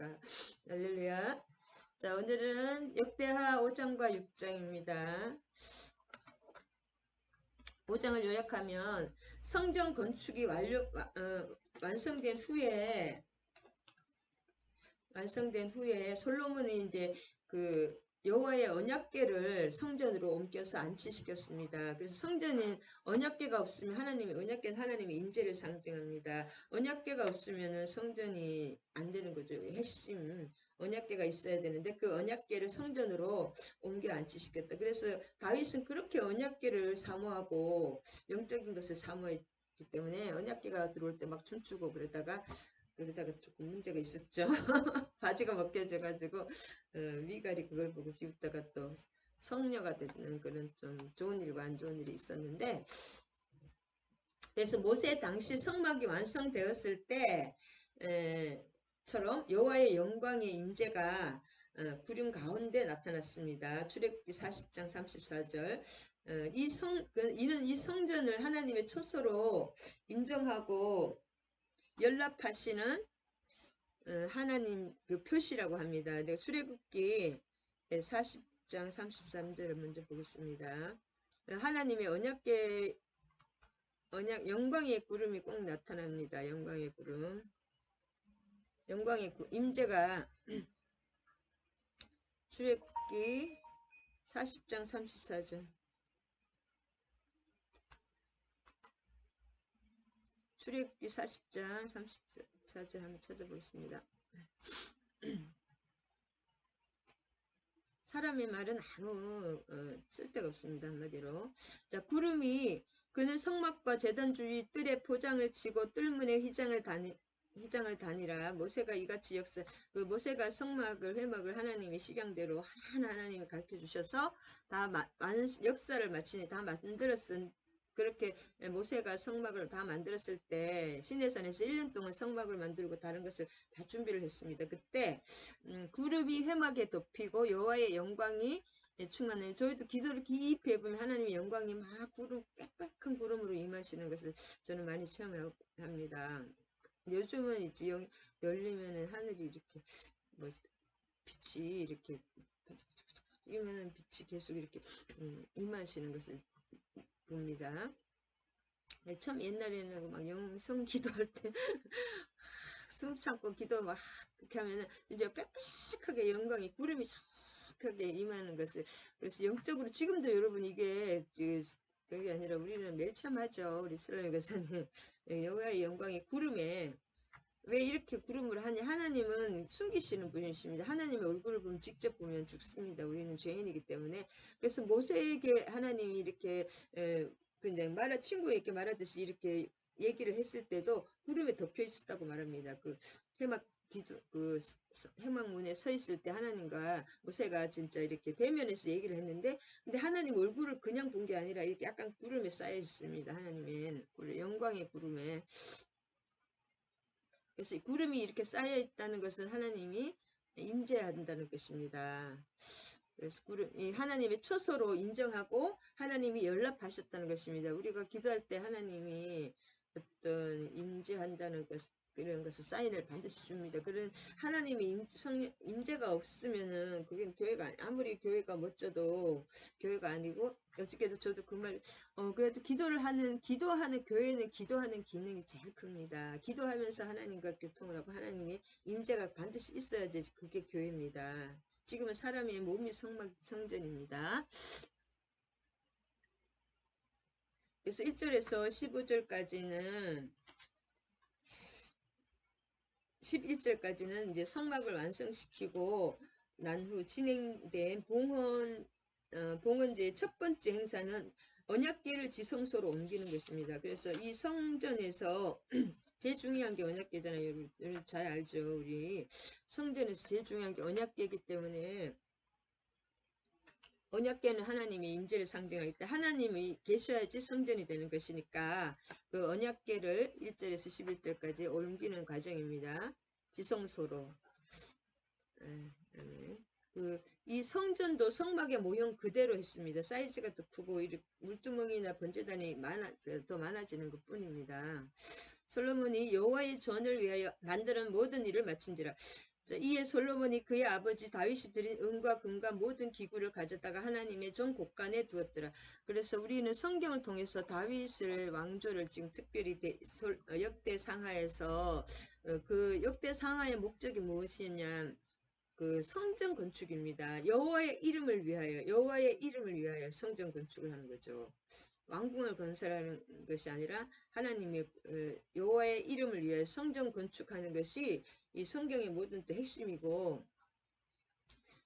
하니까. 할렐루야. 자, 오늘은 역대하 5장과 6장입니다. 5장을 요약하면 성전 건축이 완성된 후에 솔로몬이 이제 그 여호와의 언약궤를 성전으로 옮겨서 안치시켰습니다. 그래서 성전인 언약궤가 없으면 언약궤는 하나님의 임재를 상징합니다. 언약궤가 없으면은 성전이 안 되는 거죠. 핵심 언약궤가 있어야 되는데 그 언약궤를 성전으로 옮겨 안치시켰다. 그래서 다윗은 그렇게 언약궤를 사모하고 영적인 것을 사모했기 때문에 언약궤가 들어올 때 막 춤추고 그러다가 조금 문제가 있었죠. 바지가 벗겨져가지고 위갈이 그걸 보고 비웃다가 또 성녀가 되는 그런 좀 좋은 일과 안 좋은 일이 있었는데, 그래서 모세 당시 성막이 완성되었을 때 처럼 여호와의 영광의 임재가 구름 가운데 나타났습니다. 출애굽기 40장 34절. 이는 이 성전을 하나님의 처소로 인정하고 연락하시는 하나님 그 표시라고 합니다. 내가 출애굽기 40장 33절을 먼저 보겠습니다. 하나님의 영광의 구름이 꼭 나타납니다. 영광의 구름. 임재가 출애굽기 40장 34절. 출애굽기 40장 34절 한번 찾아보겠습니다. 사람의 말은 아무 쓸데가 없습니다. 한마디로. 자, 구름이 그는 성막과 제단 주위 뜰에 포장을 치고 뜰문에 휘장을 다니라. 모세가 이같이 모세가 회막을 하나님의 식양대로 하나님이 가르쳐 주셔서 다 많은 역사를 마치니 다 만들었은. 그렇게 모세가 성막을 다 만들었을 때 시내산에서 1년 동안 성막을 만들고 다른 것을 다 준비를 했습니다. 그때 구름이 회막에 덮이고 여호와의 영광이 충만해요. 저희도 기도를 깊이 해보면 하나님의 영광이 막 빽빽한 구름으로 임하시는 것을 저는 많이 체험합니다. 요즘은 이제 열리면은 하늘이 이렇게 빛이 이렇게 반짝반짝반짝이면 빛이 계속 이렇게 임하시는 것을 봅니다. 네, 처음 옛날에는 막 영성 기도할 때 숨 참고 기도 막 그렇게 하면은 이제 빽빽하게 영광이 구름이 촉하게 임하는 것을, 그래서 영적으로 지금도 여러분 이게 그게 아니라 우리는 매일 참하죠. 우리 슬라임 교사님 여호와의 영광이 구름에 왜 이렇게 구름을 하냐? 하나님은 숨기시는 분이십니다. 하나님의 얼굴을 보면 직접 보면 죽습니다. 우리는 죄인이기 때문에. 그래서 모세에게 하나님이 이렇게 그냥 친구에게 말하듯이 이렇게 얘기를 했을 때도 구름에 덮여 있었다고 말합니다. 그 회막문에 서 있을 때 하나님과 모세가 진짜 이렇게 대면해서 얘기를 했는데, 근데 하나님 얼굴을 그냥 본 게 아니라 이렇게 약간 구름에 쌓여 있습니다. 하나님의 영광의 구름에. 그래서 구름이 이렇게 쌓여 있다는 것은 하나님이 임재한다는 것입니다. 그래서 이 하나님의 처소로 인정하고 하나님이 연락하셨다는 것입니다. 우리가 기도할 때 하나님이 어떤 임재한다는 것, 이런 것을 사인을 반드시 줍니다. 그런 하나님의 임재가 없으면은 그게 아무리 교회가 멋져도 교회가 아니고, 어저께도 저도 그 말, 그래도 기도하는 교회는 기도하는 기능이 제일 큽니다. 기도하면서 하나님과 교통을 하고 하나님의 임재가 반드시 있어야 되지. 그게 교회입니다. 지금은 사람의 몸이 성전입니다. 그래서 1절에서 15절까지는 11절까지는 이제 성막을 완성시키고 난 후 진행된 봉헌제의 첫 번째 행사는 언약궤를 지성소로 옮기는 것입니다. 그래서 이 성전에서 제일 중요한 게 언약궤잖아요. 여러분 잘 알죠. 우리 성전에서 제일 중요한 게 언약궤이기 때문에, 언약궤는 하나님의 임재를 상징하기 때문에 하나님이 계셔야지 성전이 되는 것이니까 그 언약궤를 1절에서 11절까지 옮기는 과정입니다. 지성소로. 이 성전도 성막의 모형 그대로 했습니다. 사이즈가 더 크고 물두멍이나 번제단이 더 많아지는 것 뿐입니다. 솔로몬이 여호와의 전을 위하여 만드는 모든 일을 마친지라. 자, 이에 솔로몬이 그의 아버지 다윗이 드린 은과 금과 모든 기구를 가져다가 하나님의 전 곳간에 두었더라. 그래서 우리는 성경을 통해서 다윗을 왕조를 지금 특별히 역대 상하에서 그 역대 상하의 목적이 무엇이냐? 그 성전 건축입니다. 여호와의 이름을 위하여 여호와의 이름을 위하여 성전 건축을 하는 거죠. 왕궁을 건설하는 것이 아니라 하나님의 여호와의 이름을 위하여 성전 건축하는 것이 이 성경의 모든 또 핵심이고,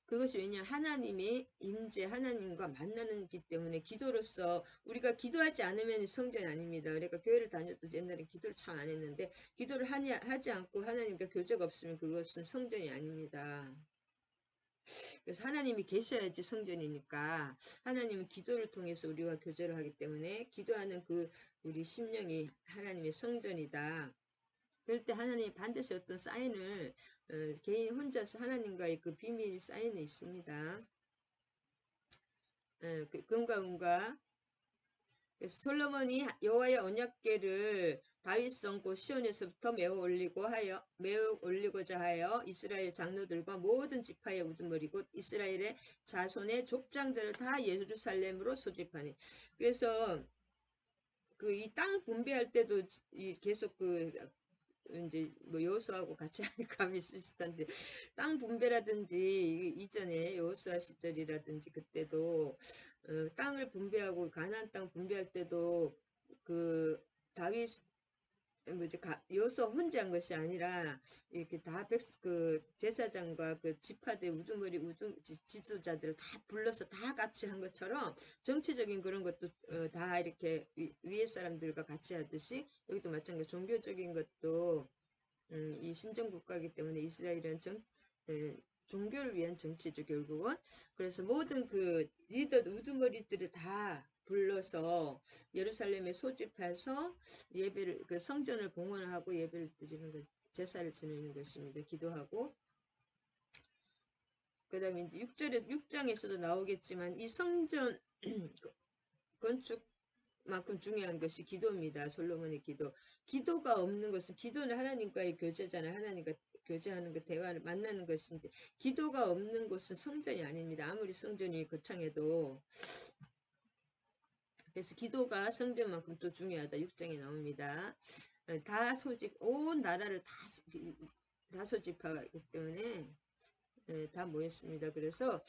그것이 왜냐 하나님의 임재 하나님과 만나는 기 때문에 기도로서 우리가 기도하지 않으면 성전이 아닙니다. 그러니까 교회를 다녀도 옛날에 기도를 참 안 했는데 기도를 하지 않고 하나님과 교제가 없으면 그것은 성전이 아닙니다. 그래서 하나님이 계셔야지 성전이니까 하나님은 기도를 통해서 우리와 교제를 하기 때문에 기도하는 그 우리 심령이 하나님의 성전이다. 그럴 때 하나님이 반드시 어떤 사인을 개인 혼자서 하나님과의 그 비밀 사인이 있습니다. 금과 은과. 그래서 솔로몬이 여호와의 언약궤를 다윗성 곧 시온에서부터 메어 올리고자 하여 이스라엘 장로들과 모든 지파의 우두머리 곧 이스라엘의 자손의 족장들을 다 예루살렘으로 소집하니. 그래서 그 이 땅 분배할 때도 계속 그 이제 뭐 여호수아하고 같이 하니까 비슷비슷한데, 땅 분배라든지 이전에 여호수아 시절이라든지 그때도 땅을 분배하고 가나안 땅 분배할 때도 그 다윗 뭐지 여호수아 혼자 한 것이 아니라 이렇게 다 그 제사장과 그 지파대 우두머리 지도자들을 다 불러서 다 같이 한 것처럼 정치적인 그런 것도 다 이렇게 위에 사람들과 같이 하듯이 여기도 마찬가지 종교적인 것도 이 신정 국가이기 때문에 이스라엘은 종교를 위한 정치죠 결국은. 그래서 모든 그 리더 우두머리들을 다 불러서 예루살렘에 소집해서 예배를 그 성전을 봉헌하고 예배를 드리는 것, 제사를 지내는 것입니다. 기도하고. 그다음에 이제 6장에서도 나오겠지만 이 성전 건축만큼 중요한 것이 기도입니다. 솔로몬의 기도. 기도가 없는 것은, 기도는 하나님과의 교제잖아요. 하나님과 교제하는 것, 대화를 만나는 것인데 기도가 없는 곳은 성전이 아닙니다. 아무리 성전이 거창해도. 그래서 기도가 성전만큼 또 중요하다. 6장에 나옵니다. 다 소집, 온 나라를 다 소집하기 때문에 다 모였습니다. 그래서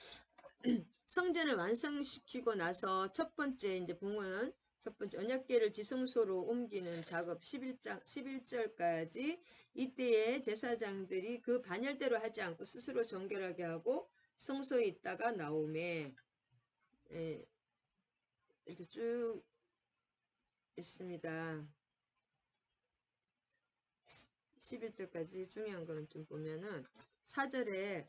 성전을 완성시키고 나서 첫 번째 이제 봉헌, 첫 번째 언약궤를 지성소로 옮기는 작업 11절까지 이때에 제사장들이 그 반열대로 하지 않고 스스로 정결하게 하고 성소에 있다가 나오매 이렇게 쭉 있습니다. 11절까지 중요한 거는 좀 보면은 4절에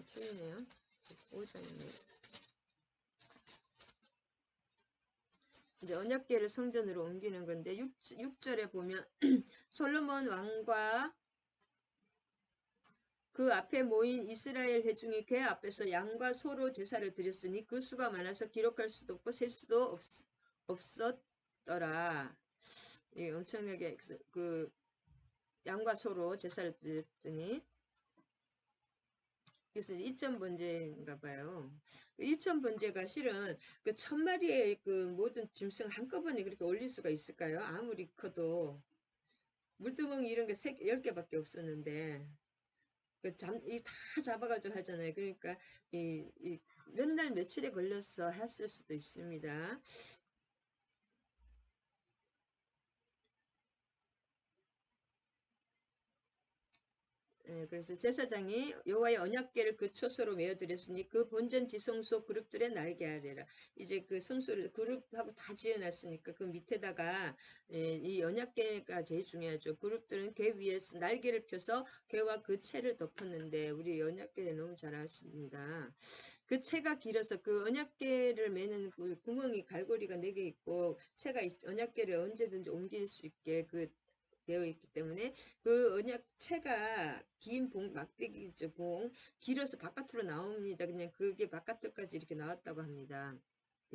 틀리네요. 5장이네요. 이제 언약궤를 성전으로 옮기는 건데 6절에 보면 솔로몬 왕과 그 앞에 모인 이스라엘 회중이 궤 앞에서 양과 소로 제사를 드렸으니 그 수가 많아서 기록할 수도 없고 셀 수도 없었더라. 예, 엄청나게 그 양과 소로 제사를 드렸더니, 그래서 1,000번제인가 봐요. 1,000번제가 실은 그 1,000마리의 그 모든 짐승 한꺼번에 그렇게 올릴 수가 있을까요? 아무리 커도. 물두멍이 이런 게 10개밖에 없었는데 다 잡아가지고 하잖아요. 그러니까 몇 날 며칠에 걸려서 했을 수도 있습니다. 그래서 제사장이 여호와의 언약궤를 그 초소로 메어드렸으니 그 본전 지성소 그룹들에 날게 하리라. 이제 그 성소를 그룹하고 다 지어놨으니까 그 밑에다가 이 언약궤가 제일 중요하죠. 그룹들은 궤 위에 날개를 펴서 궤와 그 채를 덮었는데 우리 언약궤 너무 잘 아십니다. 그 채가 길어서 그 언약궤를 매는 그 구멍이 갈고리가 4개 있고 채가 언약궤를 언제든지 옮길 수 있게 되어 있기 때문에 그 언약체가 긴 막대기죠. 길어서 바깥으로 나옵니다. 그냥 그게 바깥까지 이렇게 나왔다고 합니다.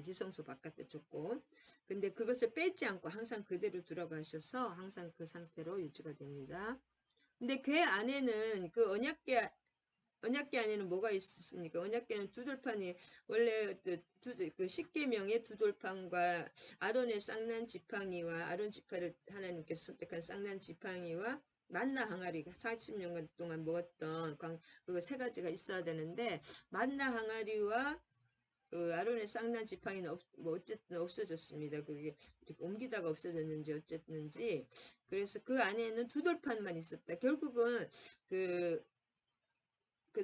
지성소 바깥에 좁고. 근데 그것을 빼지 않고 항상 그대로 들어가셔서 항상 그 상태로 유지가 됩니다. 근데 궤 안에는 그 언약궤 안에는 뭐가 있습니까? 언약궤는 두돌판이 원래 그 십계명의 두돌판과 아론의 쌍난 지팡이와 아론 지파를 하나님께서 선택한 쌍난 지팡이와 만나 항아리 40년간 동안 먹었던 그거 세 가지가 있어야 되는데 만나 항아리와 그 아론의 쌍난 지팡이는 뭐 어쨌든 없어졌습니다. 그게 이렇게 옮기다가 없어졌는지 어쨌든지 그래서 그 안에는 두돌판만 있었다. 결국은 그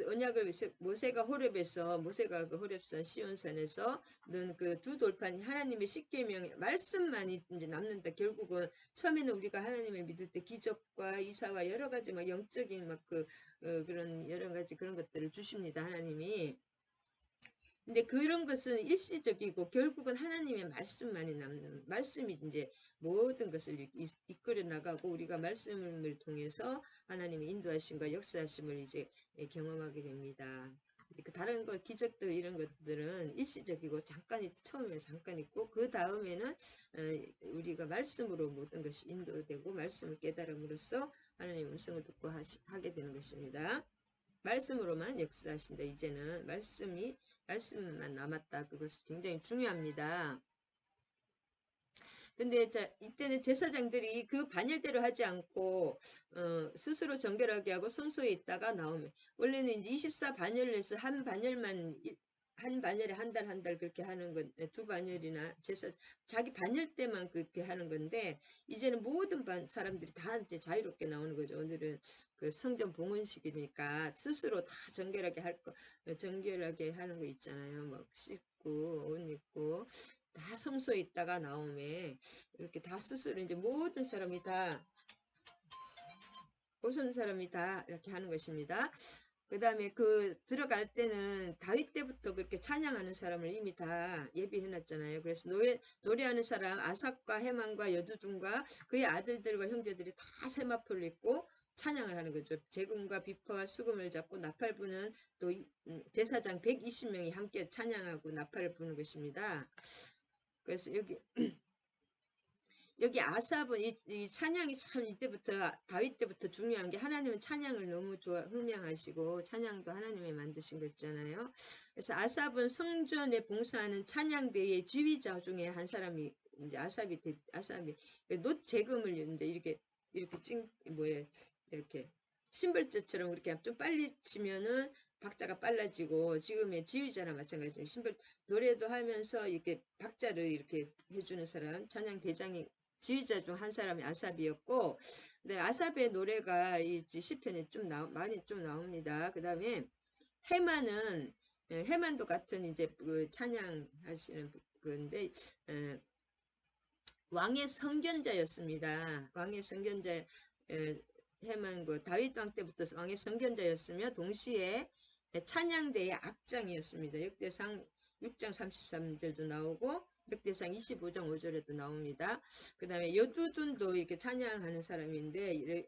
언약을 모세가 모세가 그 호렙산 시온산에서 넣은 그 두 돌판 하나님의 십계명 말씀만이 이제 남는다. 결국은 처음에는 우리가 하나님을 믿을 때 기적과 이사와 여러 가지 막 영적인 막 그런 여러 가지 그런 것들을 주십니다. 하나님이. 근데 그런 것은 일시적이고 결국은 하나님의 말씀만이 남는 말씀이 이제 모든 것을 이끌어 나가고 우리가 말씀을 통해서 하나님의 인도하심과 역사하심을 이제 경험하게 됩니다. 그 다른 것 기적들 이런 것들은 일시적이고 처음에 잠깐 있고 그 다음에는 우리가 말씀으로 모든 것이 인도되고 말씀을 깨달음으로써 하나님의 음성을 듣고 하게 되는 것입니다. 말씀으로만 역사하신다. 이제는 말씀만 남았다. 그것이 굉장히 중요합니다. 근데 이때는 제사장들이 그 반열대로 하지 않고 스스로 정결하게 하고 성소에 있다가 나오면 원래는 이제 24반열에서 한 반열에 한 달 그렇게 하는 건 두 반열이나 자기 반열 때만 그렇게 하는 건데 이제는 모든 사람들이 다 이제 자유롭게 나오는 거죠. 오늘은 그 성전 봉헌식이니까 스스로 다 정결하게 하는 거 있잖아요. 막 씻고 옷 입고 다 성소에 있다가 나오면 이렇게 다 스스로 이제 모든 사람이 다 모든 사람이 다 이렇게 하는 것입니다. 그 다음에 그 들어갈 때는 다윗 때부터 그렇게 찬양하는 사람을 이미 다 예비해 놨잖아요. 그래서 노래하는 사람 아삽과 헤만과 여두둔과 그의 아들들과 형제들이 다 세마포를 입고 찬양을 하는 거죠. 재금과 비파와 수금을 잡고 나팔 부는 또 대사장 120명이 함께 찬양하고 나팔을 부는 것입니다. 그래서 여기 아삽은 이 찬양이 참 이때부터 다윗 때부터 중요한 게 하나님은 찬양을 너무 흥명하시고 찬양도 하나님이 만드신 거 있잖아요. 그래서 아삽은 성전에 봉사하는 찬양대의 지휘자 중에 한 사람이 이제 아삽이 놋 재금을 이제 이렇게 이렇게 심벌자처럼 그렇게 좀 빨리 치면은 박자가 빨라지고 지금의 지휘자나 마찬가지로 노래도 하면서 이렇게 박자를 이렇게 해주는 사람 찬양 대장이 지휘자 중 한 사람이 아삽이었고, 네, 아삽의 노래가 이 시편에 많이 좀 나옵니다. 그 다음에 헤만도 같은 이제 그 찬양하시는 건데, 왕의 선견자였습니다. 왕의 선견자, 헤만 다윗 왕 때부터 왕의 선견자였으며 동시에 찬양대의 악장이었습니다. 역대상 6장 33절도 나오고 역대상 25장 5절에도 나옵니다. 그 다음에 여두둔도 이렇게 찬양하는 사람인데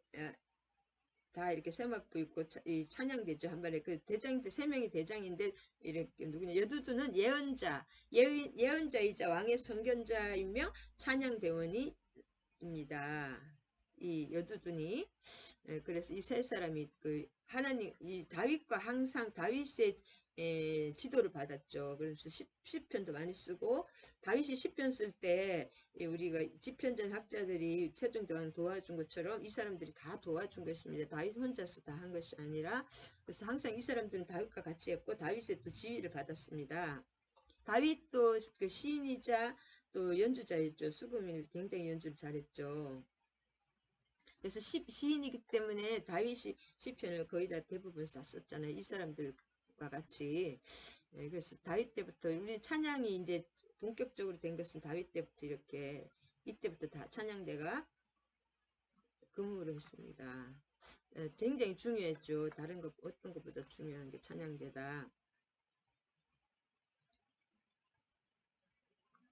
다 이렇게 세마포 입고 이 찬양대죠. 한 번에 그 대장인데 세 명이 대장인데 이렇게 누구냐 여두둔은 예언자이자 왕의 선견자이며 찬양대원이입니다. 이 여두둔이 그래서 이 세 사람이 그 하나님 이 다윗과 항상 다윗의 지도를 받았죠. 그래서 시편도 많이 쓰고 다윗이 시편 쓸 때 우리가 지편전 학자들이 세종대왕 도와준 것처럼 이 사람들이 다 도와준 것입니다. 다윗 혼자서 다 한 것이 아니라 그래서 항상 이 사람들은 다윗과 같이 했고 다윗의 또 지휘를 받았습니다. 다윗도 그 시인이자 또 연주자였죠. 수금이 굉장히 연주를 잘했죠. 그래서 시인이기 때문에 다윗이 시편을 거의 다 대부분 썼었잖아요. 이 사람들과 같이. 네, 그래서 다윗 때부터 우리 찬양이 이제 본격적으로 된 것은 다윗 때부터 이렇게 이때부터 다 찬양대가 근무를 했습니다. 굉장히 중요했죠. 다른 것 어떤 것보다 중요한 게 찬양대다.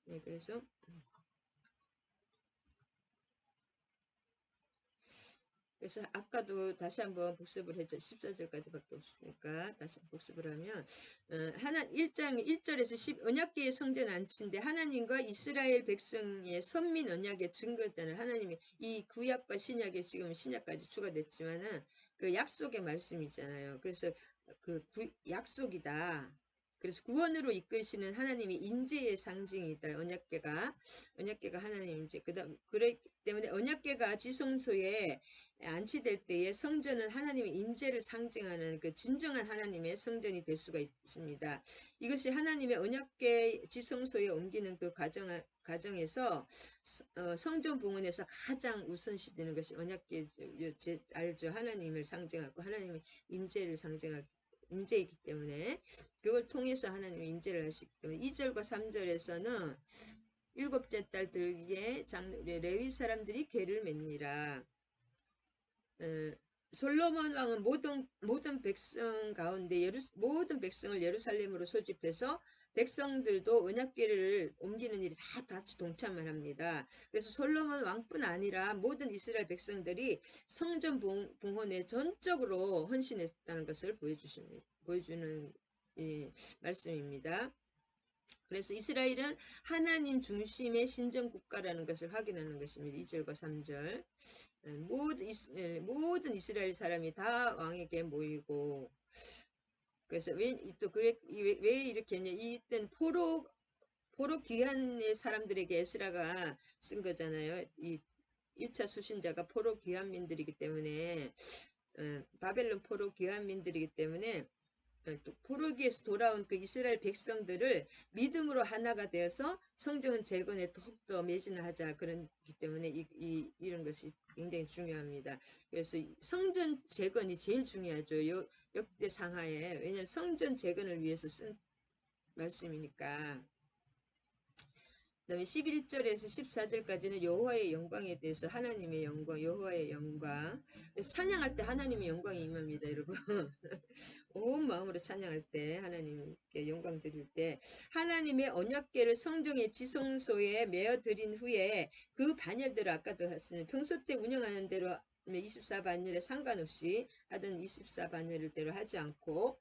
네, 그래서 그래서 아까도 다시 한번 복습을 했죠. 14절까지밖에 없으니까 다시 복습을 하면 하나 1장 1절에서 10 언약궤의 성전 안치인데 하나님과 이스라엘 백성의 선민 언약의 증거잖아요. 하나님이 이 구약과 신약에 지금 신약까지 추가됐지만은 그 약속의 말씀이잖아요. 그래서 약속이다. 그래서 구원으로 이끄시는 하나님의 임재의 상징이다. 언약궤가 하나님 임재. 그다음 그렇기 때문에 언약궤가 지성소에 안치될 때에 성전은 하나님의 임재를 상징하는 그 진정한 하나님의 성전이 될 수가 있습니다. 이것이 하나님의 언약궤 지성소에 옮기는 그 과정에서 성전 봉헌에서 가장 우선시되는 것이 언약궤 알죠? 하나님을 상징하고 하나님의 임재를 상징하고 임재이기 때문에 그걸 통해서 하나님의 임재를 하시기 때문에 2절과 3절에서는 일곱째 달 들기에 레위 사람들이 궤를 맵니라. 솔로몬 왕은 모든 백성 가운데 모든 백성을 예루살렘으로 소집해서 백성들도 언약궤를 옮기는 일이 다 같이 동참을 합니다. 그래서 솔로몬 왕뿐 아니라 모든 이스라엘 백성들이 성전 봉헌에 전적으로 헌신했다는 것을 보여주는 말씀입니다. 그래서 이스라엘은 하나님 중심의 신정국가라는 것을 확인하는 것입니다. 2절과 3절. 모든 이스라엘 사람이 다 왕에게 모이고, 그래서 왜 이렇게 했냐. 이땐 포로 귀환의 사람들에게 에스라가 쓴 거잖아요. 이 1차 수신자가 포로 귀환민들이기 때문에, 바벨론 포로 귀환민들이기 때문에, 또 포로기에서 돌아온 그 이스라엘 백성들을 믿음으로 하나가 되어서 성전 재건에 더욱더 매진을 하자. 그렇기 때문에 이런 것이 굉장히 중요합니다. 그래서 성전 재건이 제일 중요하죠. 역대 상하에. 왜냐하면 성전 재건을 위해서 쓴 말씀이니까. 그다음에 11절에서 14절까지는 여호와의 영광에 대해서 하나님의 영광, 여호와의 영광. 그래서 찬양할 때 하나님의 영광이 임합니다, 여러분. 온 마음으로 찬양할 때 하나님께 영광 드릴 때 하나님의 언약궤를 성정의 지성소에 메어 드린 후에 그 반열들을 아까도 했으니 평소 때 운영하는 대로 24반열에 상관없이 하던 24반열을 대로 하지 않고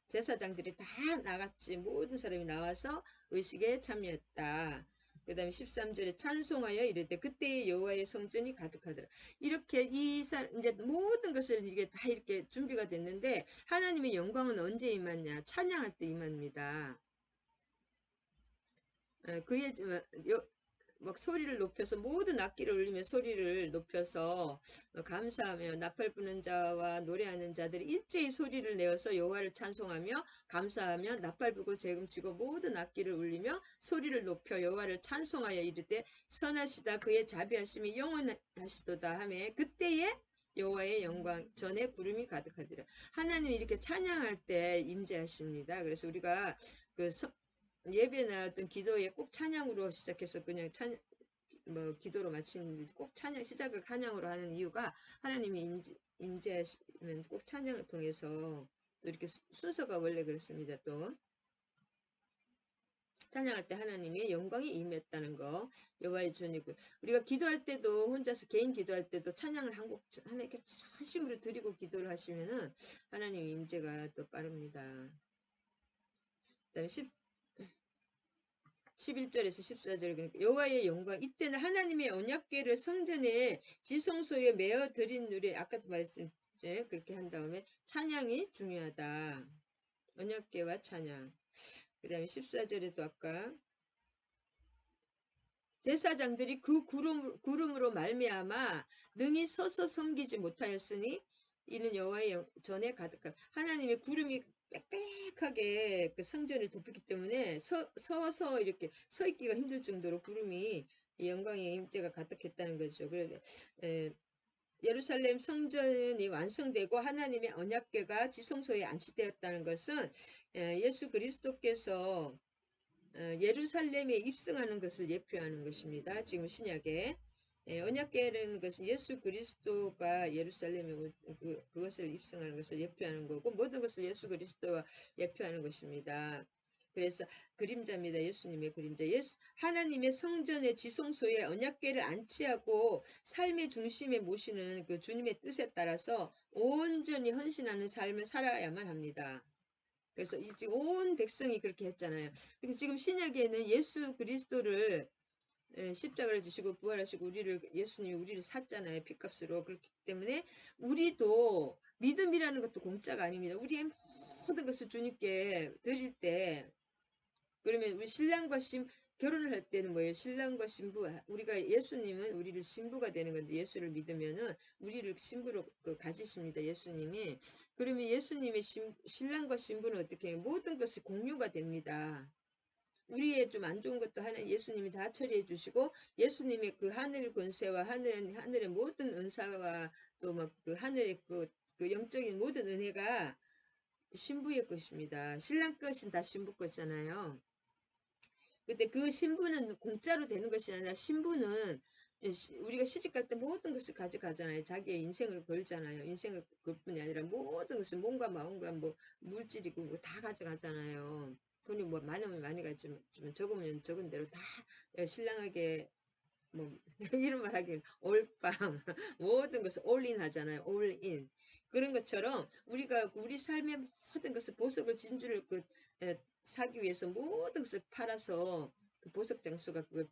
제사장들이 다 나갔지. 모든 사람이 나와서 의식에 참여했다. 그 다음에 13절에 찬송하여 이르되 그때의 여호와의 성전이 가득하더라. 이렇게 이제 모든 것을 이게 다 이렇게 준비가 됐는데 하나님의 영광은 언제 임하냐? 찬양할 때 임합니다. 그의 막 소리를 높여서 모든 악기를 울리며 소리를 높여서 감사하며 나팔 부는 자와 노래하는 자들이 일제히 소리를 내어서 여호와를 찬송하며 감사하며 나팔 부고 재금치고 모든 악기를 울리며 소리를 높여 여호와를 찬송하여 이르되 선하시다 그의 자비하심이 영원하시도다 하며 그때에 여호와의 영광 전에 구름이 가득하더라. 하나님이 이렇게 찬양할 때 임재하십니다. 그래서 우리가 그 예배나 어떤 기도에 꼭 찬양으로 시작해서 그냥 기도로 마치는데 꼭 시작을 찬양으로 하는 이유가 하나님이 임재하시면 꼭 찬양을 통해서 또 이렇게 순서가 원래 그렇습니다. 또 찬양할 때 하나님의 영광이 임했다는 거 여호와의 전이고 우리가 기도할 때도 혼자서 개인 기도할 때도 찬양을 한 곡 하나님께 전심으로 드리고 기도를 하시면은 하나님의 임재가 또 빠릅니다. 그다음에 11절에서 14절 그러니까 여호와의 영광 이때는 하나님의 언약궤를 성전에 지성소에 메어 드린 누리 아까도 말씀드렸죠. 그렇게 한 다음에 찬양이 중요하다. 언약궤와 찬양. 그 다음에 14절에도 아까 제사장들이 그 구름으로 말미암아 능히 서서 섬기지 못하였으니 이는 여호와의 전에 가득한 하나님의 구름이 빽빽하게 그 성전을 덮었기 때문에 서서 이렇게 서 있기가 힘들 정도로 구름이 영광의 임재가 가득했다는 거죠. 그래서 예루살렘 성전이 완성되고 하나님의 언약궤가 지성소에 안치되었다는 것은 예수 그리스도께서 예루살렘에 입성하는 것을 예표하는 것입니다. 지금 신약에 언약궤라는 것은 예수 그리스도가 예루살렘에 그것을 입성하는 것을 예표하는 거고 모든 것을 예수 그리스도와 예표하는 것입니다. 그래서 그림자입니다. 예수님의 그림자. 하나님의 성전의 지성소에 언약궤를 안치하고 삶의 중심에 모시는 그 주님의 뜻에 따라서 온전히 헌신하는 삶을 살아야만 합니다. 그래서 이제 온 백성이 그렇게 했잖아요. 근데 지금 신약에는 예수 그리스도를 십자가를 지시고 부활하시고 예수님이 우리를 샀잖아요. 핏값으로. 그렇기 때문에 우리도 믿음이라는 것도 공짜가 아닙니다. 우리의 모든 것을 주님께 드릴 때, 그러면 우리 결혼을 할 때는 뭐예요? 신랑과 신부, 우리가 예수님은 우리를 신부가 되는 건데, 예수를 믿으면은 우리를 신부로 가지십니다. 예수님이. 그러면 예수님의 신랑과 신부는 어떻게 해요? 모든 것이 공유가 됩니다. 우리의 좀 안 좋은 것도 예수님이 다 처리해 주시고, 예수님의 그 하늘 권세와 하늘의 모든 은사와 또 막 그 하늘의 그 영적인 모든 은혜가 신부의 것입니다. 신랑 것은 다 신부 것이잖아요. 근데 그 신부는 공짜로 되는 것이 아니라, 신부는 우리가 시집갈 때 모든 것을 가져가잖아요. 자기의 인생을 걸잖아요. 인생을 걸 뿐이 아니라 모든 것을 몸과 마음과 뭐 물질이고 뭐 다 가져가잖아요. 돈이 뭐 많으면 많이 가지만 적으면 적은 대로 다 신랑에게 뭐 이런 말 하기는 올빵 모든 것을 올인 하잖아요. 올인. 그런 것처럼 우리가 우리 삶의 모든 것을 보석을 진주를 사기 위해서 모든 것을 팔아서 그 보석 장수가 그걸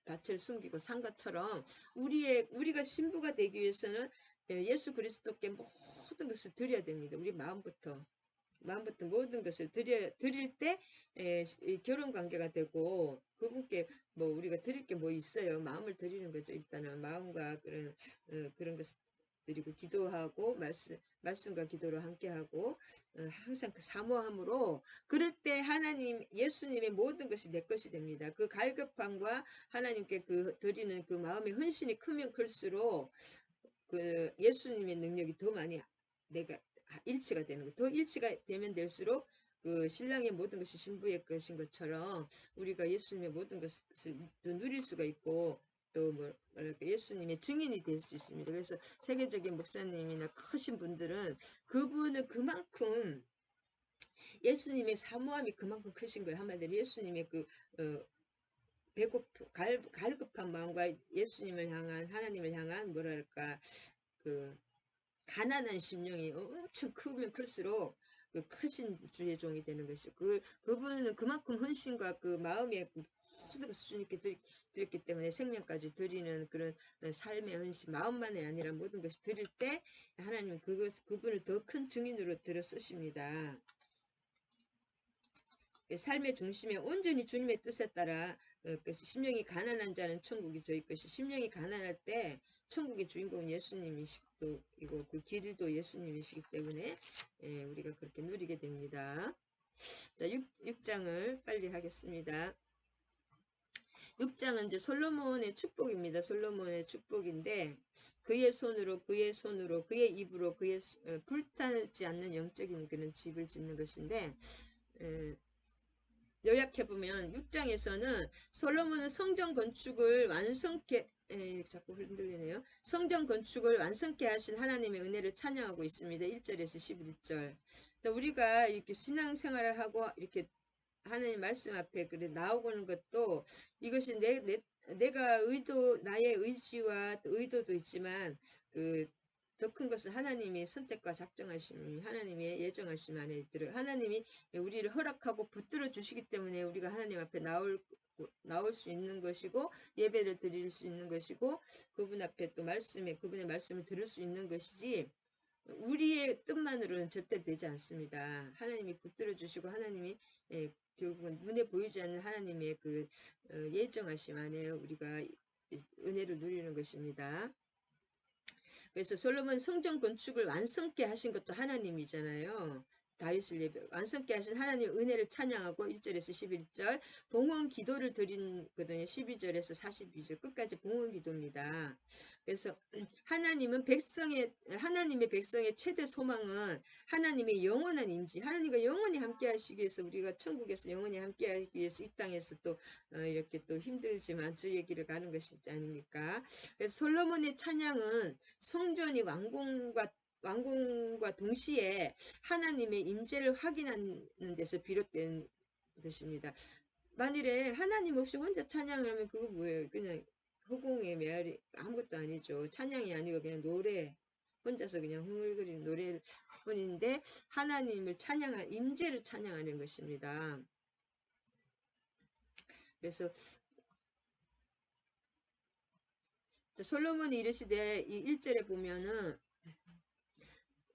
밭을 숨기고 산 것처럼, 우리가 신부가 되기 위해서는 예수 그리스도께 모든 것을 드려야 됩니다. 우리 마음부터 모든 것을 드릴 때 결혼 관계가 되고, 그분께 뭐 우리가 드릴 게 뭐 있어요. 마음을 드리는 거죠. 일단은 마음과 그런 것을 드리고, 기도하고 말씀과 기도로 함께하고, 항상 그 사모함으로, 그럴 때 예수님의 모든 것이 내 것이 됩니다. 그 갈급함과 하나님께 드리는 그 마음의 헌신이 크면 클수록 그 예수님의 능력이 더 많이 내가 일치가 되는 거. 더 일치가 되면 될수록 그 신랑의 모든 것이 신부의 것인 것처럼, 우리가 예수님의 모든 것을 더 누릴 수가 있고, 또 뭐랄까 예수님의 증인이 될 수 있습니다. 그래서 세계적인 목사님이나 크신 분들은, 그분은 그만큼 예수님의 사모함이 그만큼 크신 거예요. 한마디로 예수님의 어, 갈급한 마음과 예수님을 향한, 하나님을 향한 뭐랄까 그 가난한 심령이 엄청 크면 클수록 그 크신 주의 종이 되는 것이죠. 그분은 그만큼 헌신과 그 마음의 모든 것을 주님께 드렸기 때문에 생명까지 드리는 그런 삶의 헌신, 마음만이 아니라 모든 것을 드릴 때 하나님은 그분을 더 큰 증인으로 들어 쓰십니다. 삶의 중심에 온전히 주님의 뜻에 따라 심령이 가난한 자는 천국이 저희 것이, 심령이 가난할 때 천국의 주인공은 예수님이시고, 이거 그 길도 예수님이시기 때문에 우리가 그렇게 누리게 됩니다. 자, 6장을 빨리 하겠습니다. 6장은 이제 솔로몬의 축복입니다. 솔로몬의 축복인데, 그의 손으로 그의 입으로 불타지 않는 영적인 그런 집을 짓는 것인데, 요약해보면 6장에서는 솔로몬은 성전 건축을 완성케, 자꾸 흔들리네요. 성전 건축을 완성케 하신 하나님의 은혜를 찬양하고 있습니다. 1절에서 11절. 우리가 이렇게 신앙생활을 하고 이렇게 하나님 말씀 앞에 그래 나오고는 것도, 이것이 내가 나의 의지와 의도도 있지만, 더 큰 것은 하나님의 선택과 작정하심, 하나님의 예정하심 안에 들어, 하나님이 우리를 허락하고 붙들어 주시기 때문에 우리가 하나님 앞에 나올 수 있는 것이고, 예배를 드릴 수 있는 것이고, 그분 앞에 또 그분의 말씀을 들을 수 있는 것이지, 우리의 뜻만으로는 절대 되지 않습니다. 하나님이 붙들어 주시고, 하나님이 결국은 눈에 보이지 않는 하나님의 예정하심 안에 우리가 은혜를 누리는 것입니다. 그래서 솔로몬 성전 건축을 완성케 하신 것도 하나님이잖아요. 다윗을 완성케 하신 하나님의 은혜를 찬양하고, 1절에서 11절 봉헌 기도를 드린거든요. 12절에서 42절 끝까지 봉헌 기도입니다. 그래서 하나님의 백성의 최대 소망은 하나님의 영원한 임재, 하나님과 영원히 함께 하시기 위해서, 우리가 천국에서 영원히 함께 하기 위해서 이 땅에서 또 이렇게 또 힘들지만 주의 길을 가는 것이지 아닙니까? 그래서 솔로몬의 찬양은 성전이 완공과 동시에 하나님의 임재를 확인하는 데서 비롯된 것입니다. 만일에 하나님 없이 혼자 찬양을 하면 그거 뭐예요? 그냥 허공의 메아리 아무것도 아니죠. 찬양이 아니고 그냥 노래 혼자서 그냥 흥얼거리는 노래뿐인데 하나님을 찬양한 임재를 찬양하는 것입니다. 그래서 솔로몬이 이르시되 이 1절에 보면은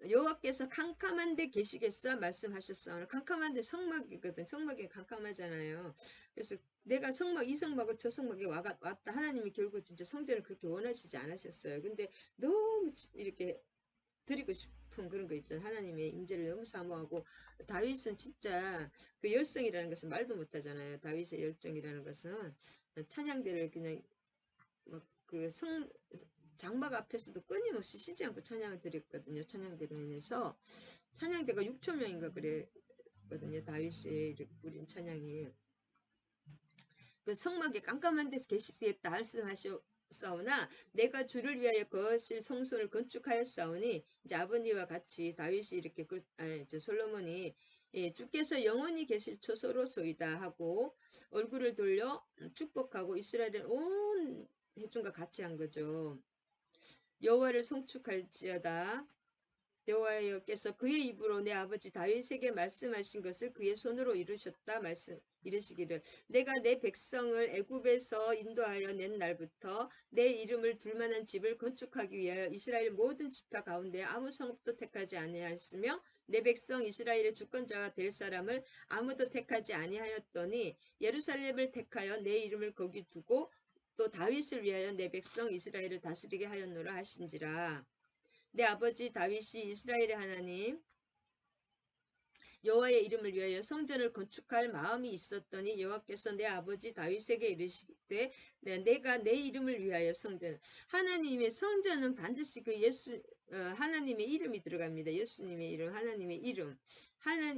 여호와께서 캄캄한데 계시겠어 말씀하셨어. 캄캄한데 성막이거든. 성막이 캄캄하잖아요. 그래서 내가 이 성막을 저 성막에 왔다. 하나님이 결국 진짜 성전을 그렇게 원하시지 않으셨어요. 근데 너무 이렇게 드리고 싶은 그런 거 있잖아요. 하나님의 임재를 너무 사모하고 다윗은 진짜 그 열성이라는 것은 말도 못하잖아요. 다윗의 열정이라는 것은 찬양대를 그냥 그 장막 앞에서도 끊임없이 쉬지 않고 찬양을 드렸거든요. 찬양대로 인해서 찬양대가 6천 명인가 그랬거든요. 다윗이 부린 찬양이. 그 성막에 깜깜한 데서 계시겠다 말씀하셨사오나 내가 주를 위하여 거실 성소를 건축하였사오니 이제 아버지와 같이 다윗이 이렇게 솔로몬이 주께서 영원히 계실 초소로소이다 하고 얼굴을 돌려 축복하고 이스라엘은 온 회중과 같이 한 거죠. 여호와를 송축할지어다. 여호와께서 그의 입으로 내 아버지 다윗에게 말씀하신 것을 그의 손으로 이루셨다 이르시기를 내가 내 백성을 애굽에서 인도하여 낸 날부터 내 이름을 둘 만한 집을 건축하기 위하여 이스라엘 모든 지파 가운데 아무 성읍도 택하지 아니하였으며 내 백성 이스라엘의 주권자가 될 사람을 아무도 택하지 아니하였더니 예루살렘을 택하여 내 이름을 거기 두고 또 다윗을 위하여 내 백성 이스라엘을 다스리게 하였노라 하신지라. 내 아버지 다윗이 이스라엘의 하나님 여호와의 이름을 위하여 성전을 건축할 마음이 있었더니 여호와께서 내 아버지 다윗에게 이르시되 내가 내 이름을 위하여 하나님의 성전은 반드시 그 하나님의 이름이 들어갑니다. 예수님의 이름, 하나님의 이름.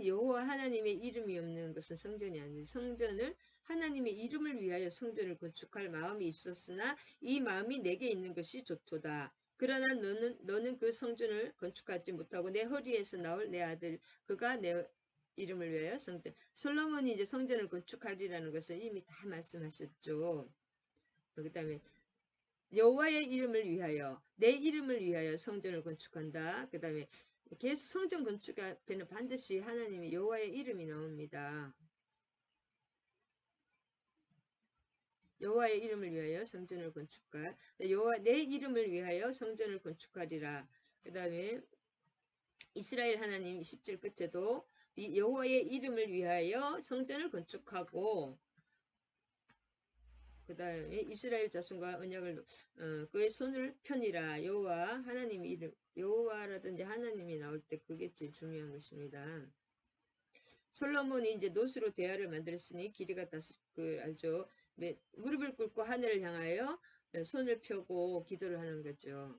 여호와 하나님의 이름이 없는 것은 성전이 아니에요. 성전을 하나님의 이름을 위하여 성전을 건축할 마음이 있었으나 이 마음이 내게 있는 것이 좋도다. 그러나 너는 그 성전을 건축하지 못하고 내 허리에서 나올 내 아들 그가 내 이름을 위하여 솔로몬이 이제 성전을 건축하리라는 것을 이미 다 말씀하셨죠. 그 다음에 여호와의 이름을 위하여 내 이름을 위하여 성전을 건축한다. 그 다음에 계속 성전 건축 앞에는 반드시 하나님의 여호와의 이름이 나옵니다. 여호와의 이름을 위하여 성전을 건축할 여호와 내 이름을 위하여 성전을 건축하리라. 그 다음에 이스라엘 하나님 10절 끝에도 여호와의 이름을 위하여 성전을 건축하고 그 다음에 이스라엘 자손과 언약을 그의 손을 펴니라. 여호와 하나님의 이름 여호와라든지 하나님이 나올 때 그게 제일 중요한 것입니다. 솔로몬이 이제 노수로 대야를 만들었으니 길이가 알죠. 무릎을 꿇고 하늘을 향하여 손을 펴고 기도를 하는 거죠.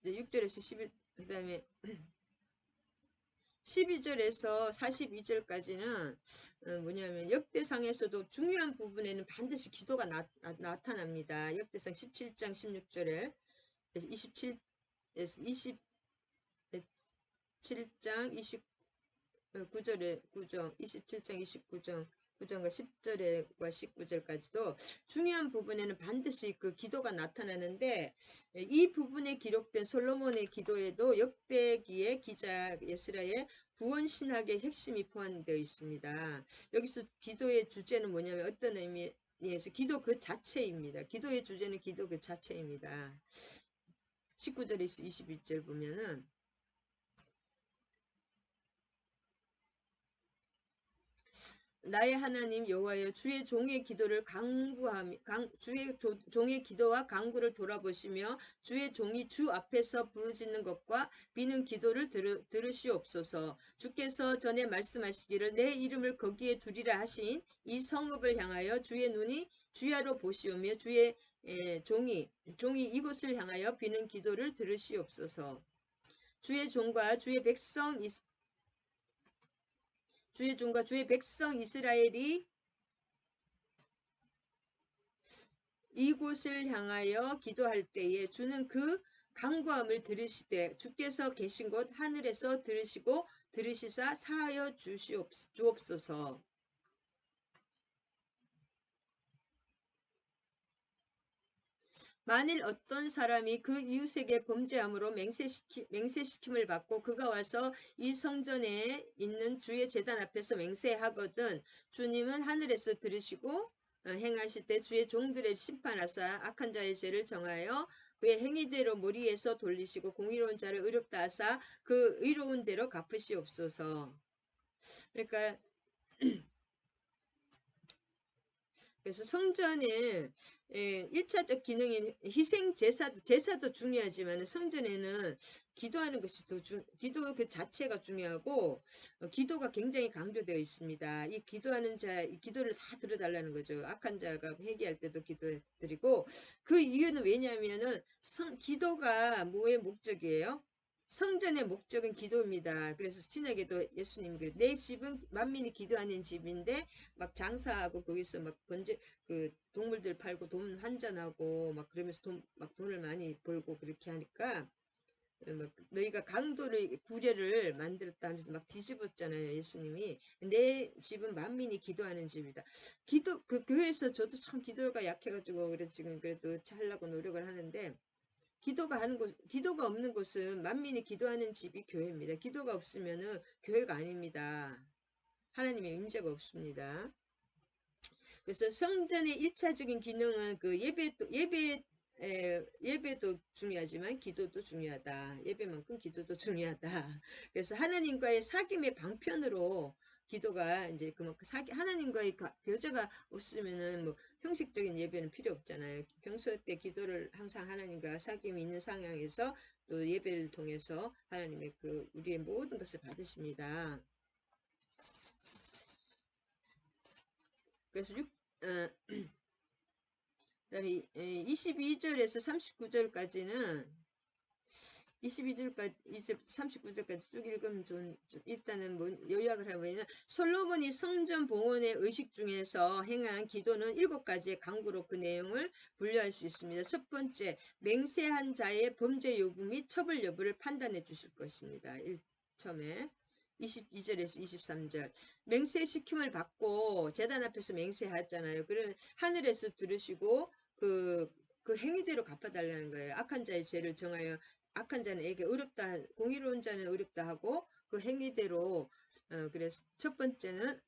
이제 6절에서 11, 그 다음에 12절에서 42절까지는 뭐냐면 역대상에서도 중요한 부분에는 반드시 기도가 나타납니다. 역대상 17장 16절에 27장 29절에 27장 29절 9절과 10절과 19절까지도 중요한 부분에는 반드시 그 기도가 나타나는데 이 부분에 기록된 솔로몬의 기도에도 역대기의 기자 예스라의 구원 신학의 핵심이 포함되어 있습니다. 여기서 기도의 주제는 뭐냐면 어떤 의미에서 기도 그 자체입니다. 기도의 주제는 기도 그 자체입니다. 19절에서 21절 보면은 나의 하나님 여호와여 주의 종의 기도를 종의 기도와 간구를 돌아보시며 주의 종이 주 앞에서 부르짖는 것과 비는 기도를 들으시옵소서. 주께서 전에 말씀하시기를 내 이름을 거기에 두리라 하신 이 성읍을 향하여 주의 눈이 주야로 보시오며 주의 종이 이곳을 향하여 비는 기도를 들으시옵소서. 주의 종과 주의 백성 이스라엘이 이곳을 향하여 기도할 때에 주는 그 간구함을 들으시되 주께서 계신 곳 하늘에서 들으시고 들으시사 사하여 주옵소서. 만일 어떤 사람이 그 이웃에게 범죄함으로 맹세시킴을 받고 그가 와서 이 성전에 있는 주의 제단 앞에서 맹세하거든 주님은 하늘에서 들으시고 행하실 때 주의 종들을 심판하사 악한 자의 죄를 정하여 그의 행위대로 머리에서 돌리시고 공의로운 자를 의롭다 하사 그 의로운 대로 갚으시옵소서. 그러니까 그래서 성전의 1차적 기능인 희생 제사도 중요하지만 성전에는 기도하는 것이 기도 그 자체가 중요하고 기도가 굉장히 강조되어 있습니다. 이 기도하는 이 기도를 다 들어달라는 거죠. 악한 자가 회개할 때도 기도드리고 그 이유는 왜냐하면은 기도가 뭐의 목적이에요? 성전의 목적은 기도입니다. 그래서 신약에도 예수님이 내 집은 만민이 기도하는 집인데 막 장사하고 거기서 막 그 동물들 팔고 돈 환전하고 막 그러면서 막 돈을 많이 벌고 그렇게 하니까 막 너희가 강도를 구례를 만들었다 하면서 막 뒤집었잖아요. 예수님이 내 집은 만민이 기도하는 집이다. 그 교회에서 저도 참 기도가 약해가지고 그래서 지금 그래도 하려고 노력을 하는데 기도가 없는 곳은 만민이 기도하는 집이 교회입니다. 기도가 없으면은 교회가 아닙니다. 하나님의 임재가 없습니다. 그래서 성전의 1차적인 기능은 그 예배도 중요하지만 기도도 중요하다. 예배만큼 기도도 중요하다. 그래서 하나님과의 사귐의 방편으로 기도가 이제 그만큼 하나님과의 교제가 없으면은 뭐 형식적인 예배는 필요 없잖아요. 평소 때 기도를 항상 하나님과 사귐이 있는 상황에서 또 예배를 통해서 하나님의 우리의 모든 것을 받으십니다. 그래서 그다음에 22절에서 39절까지는 22절까지 이제 39절까지 쭉 읽으면 일단은 뭐 요약을 하면 솔로몬이 성전 봉헌의 의식 중에서 행한 기도는 7가지의 강구로 그 내용을 분류할 수 있습니다. 첫 번째, 맹세한 자의 범죄 여부 및 처벌 여부를 판단해 주실 것입니다. 처음에 22절에서 23절 맹세시킴을 받고 제단 앞에서 맹세하잖아요. 그런 하늘에서 들으시고 그 행위대로 갚아달라는 거예요. 악한 자의 죄를 정하여 악한 자는 에게 의롭다, 공의로운 자는 의롭다 하고 그 행위대로 그래서 첫 번째는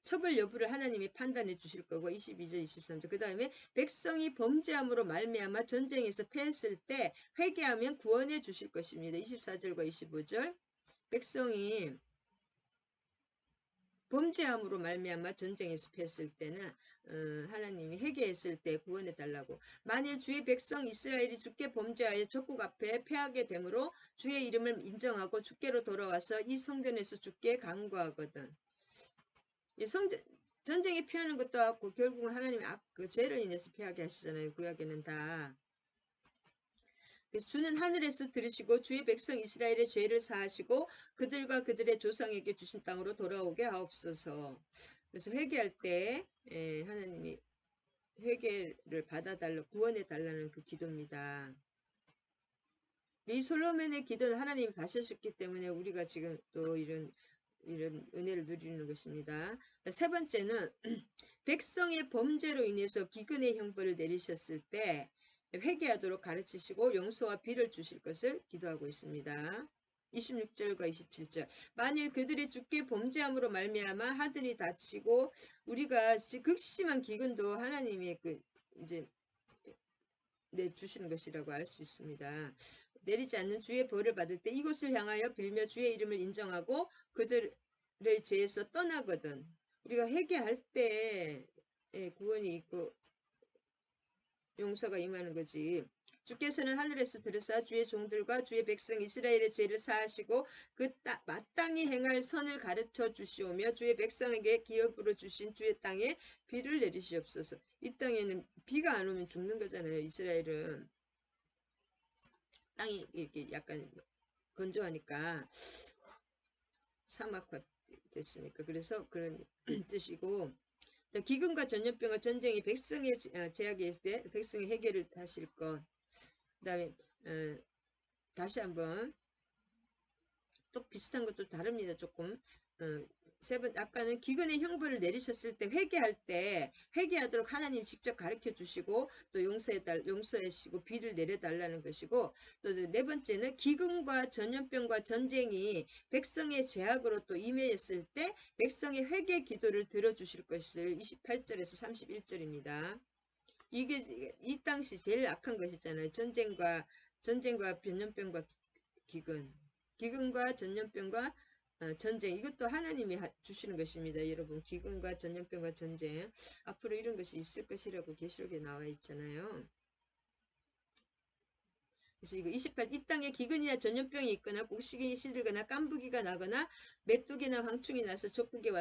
처벌 여부를 하나님이 판단해 주실 거고 22절 23절 그 다음에 백성이 범죄함으로 말미암아 전쟁에서 패했을 때 회개하면 구원해 주실 것입니다. 24절과 25절 백성이 범죄함으로 말미암아 전쟁에서 패했을 때는 하나님이 회개했을 때 구원해 달라고. 만일 주의 백성 이스라엘이 주께 범죄하여 적국 앞에 패하게 되므로 주의 이름을 인정하고 주께로 돌아와서 이 성전에서 주께 간구하거든. 이 전쟁에 피하는 것도 하고 결국은 하나님이 그 죄를 인해서 피하게 하시잖아요. 구약에는 다. 그래서 주는 하늘에서 들으시고 주의 백성 이스라엘의 죄를 사하시고 그들과 그들의 조상에게 주신 땅으로 돌아오게 하옵소서. 그래서 회개할 때 하나님이 회개를 받아달라 구원해 달라는 그 기도입니다. 이 솔로몬의 기도는 하나님이 받으셨기 때문에 우리가 지금 또 이런 은혜를 누리는 것입니다. 세 번째는 백성의 범죄로 인해서 기근의 형벌을 내리셨을 때 회개하도록 가르치시고 용서와 비를 주실 것을 기도하고 있습니다. 26절과 27절 만일 그들이 주께 범죄함으로 말미암아 하늘이 닫히고 우리가 극심한 기근도 하나님이 이제 내주시는 것이라고 알 수 있습니다. 내리지 않는 주의 벌을 받을 때 이곳을 향하여 빌며 주의 이름을 인정하고 그들의 죄에서 떠나거든. 우리가 회개할 때 구원이 있고 용서가 임하는 거지. 주께서는 하늘에서 들으사 주의 종들과 주의 백성 이스라엘의 죄를 사하시고 마땅히 행할 선을 가르쳐 주시오며 주의 백성에게 기업으로 주신 주의 땅에 비를 내리시옵소서. 이 땅에는 비가 안 오면 죽는 거잖아요. 이스라엘은 땅이 이렇게 약간 건조하니까 사막화 됐으니까 그래서 그런 뜻이고 기근과 전염병과 전쟁이 백성의 제약이 있을 때 백성의 해결을 하실 것. 그 다음에 어, 다시 한번 또 비슷한 것도 다릅니다. 조금. 세 번, 아까는 기근의 형벌을 내리셨을 때 회개할 때 회개하도록 하나님 직접 가르쳐 주시고 또 용서하시고 비를 내려달라는 것이고 또 네 번째는 기근과 전염병과 전쟁이 백성의 죄악으로 또 임했을 때 백성의 회개 기도를 들어주실 것을 28절에서 31절입니다. 이게 이 당시 제일 악한 것이잖아요. 전쟁과 전염병과 기근, 기근과 전염병과 전쟁, 이것도 하나님이 주시는 것입니다. 여러분, 기근과 전염병과 전쟁, 앞으로 이런 것이 있을 것이라고 계시록에 나와 있잖아요. 그래서 이거 28, 이 땅에 기근이나 전염병이 있거나 곡식이 시들거나 깐부기가 나거나 메뚜기나 황충이 나서 족국에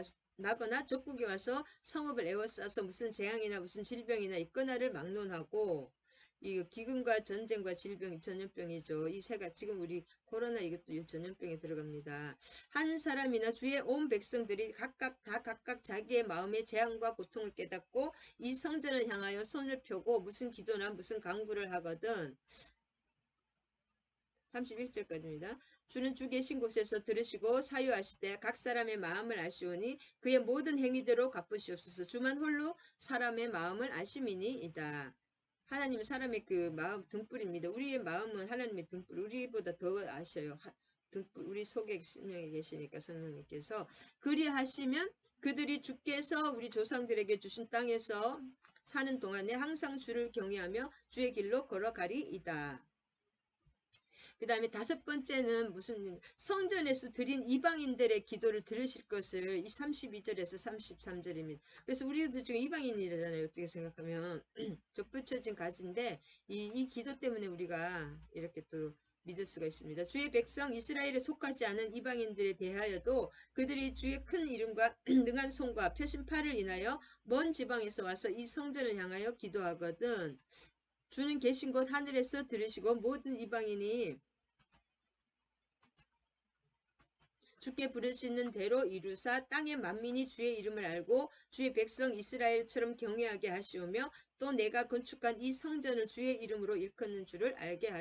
와서 성읍을 에워싸서 무슨 재앙이나 무슨 질병이나 있거나를 막론하고, 이 기근과 전쟁과 질병, 전염병이죠. 이 세가 지금 우리 코로나 이것도 전염병에 들어갑니다. 한 사람이나 주의 온 백성들이 각각 자기의 마음의 재앙과 고통을 깨닫고 이 성전을 향하여 손을 펴고 무슨 기도나 무슨 강구를 하거든 31절까지입니다. 주는 주 계신 곳에서 들으시고 사유하시되 각 사람의 마음을 아시오니 그의 모든 행위대로 갚으시옵소서. 주만 홀로 사람의 마음을 아심이니이다. 하나님은 사람의 그 마음 등불입니다. 우리의 마음은 하나님의 등불, 우리보다 더 아셔요. 등불, 우리 속에 심령에 계시니까 성령님께서 그리하시면 그들이 주께서 우리 조상들에게 주신 땅에서 사는 동안에 항상 주를 경외하며 주의 길로 걸어가리이다. 그 다음에 다섯 번째는 무슨 성전에서 드린 이방인들의 기도를 들으실 것을 이 32절에서 33절입니다. 그래서 우리도 지금 이방인이잖아요. 어떻게 생각하면 접붙여진 가지인데 이 기도 때문에 우리가 이렇게 또 믿을 수가 있습니다. 주의 백성 이스라엘에 속하지 않은 이방인들에 대하여도 그들이 주의 큰 이름과 능한 손과 표심팔을 인하여 먼 지방에서 와서 이 성전을 향하여 기도하거든. 주는 계신 곳 하늘에서 들으시고 모든 이방인이 주께 부르시는 대로 이루사 땅의 만민이 주의 이름을 알고 주의 백성 이스라엘처럼 경외하게 하시오며 또 내가 건축한 이 성전을 주의 이름으로 일컫는 줄을 알게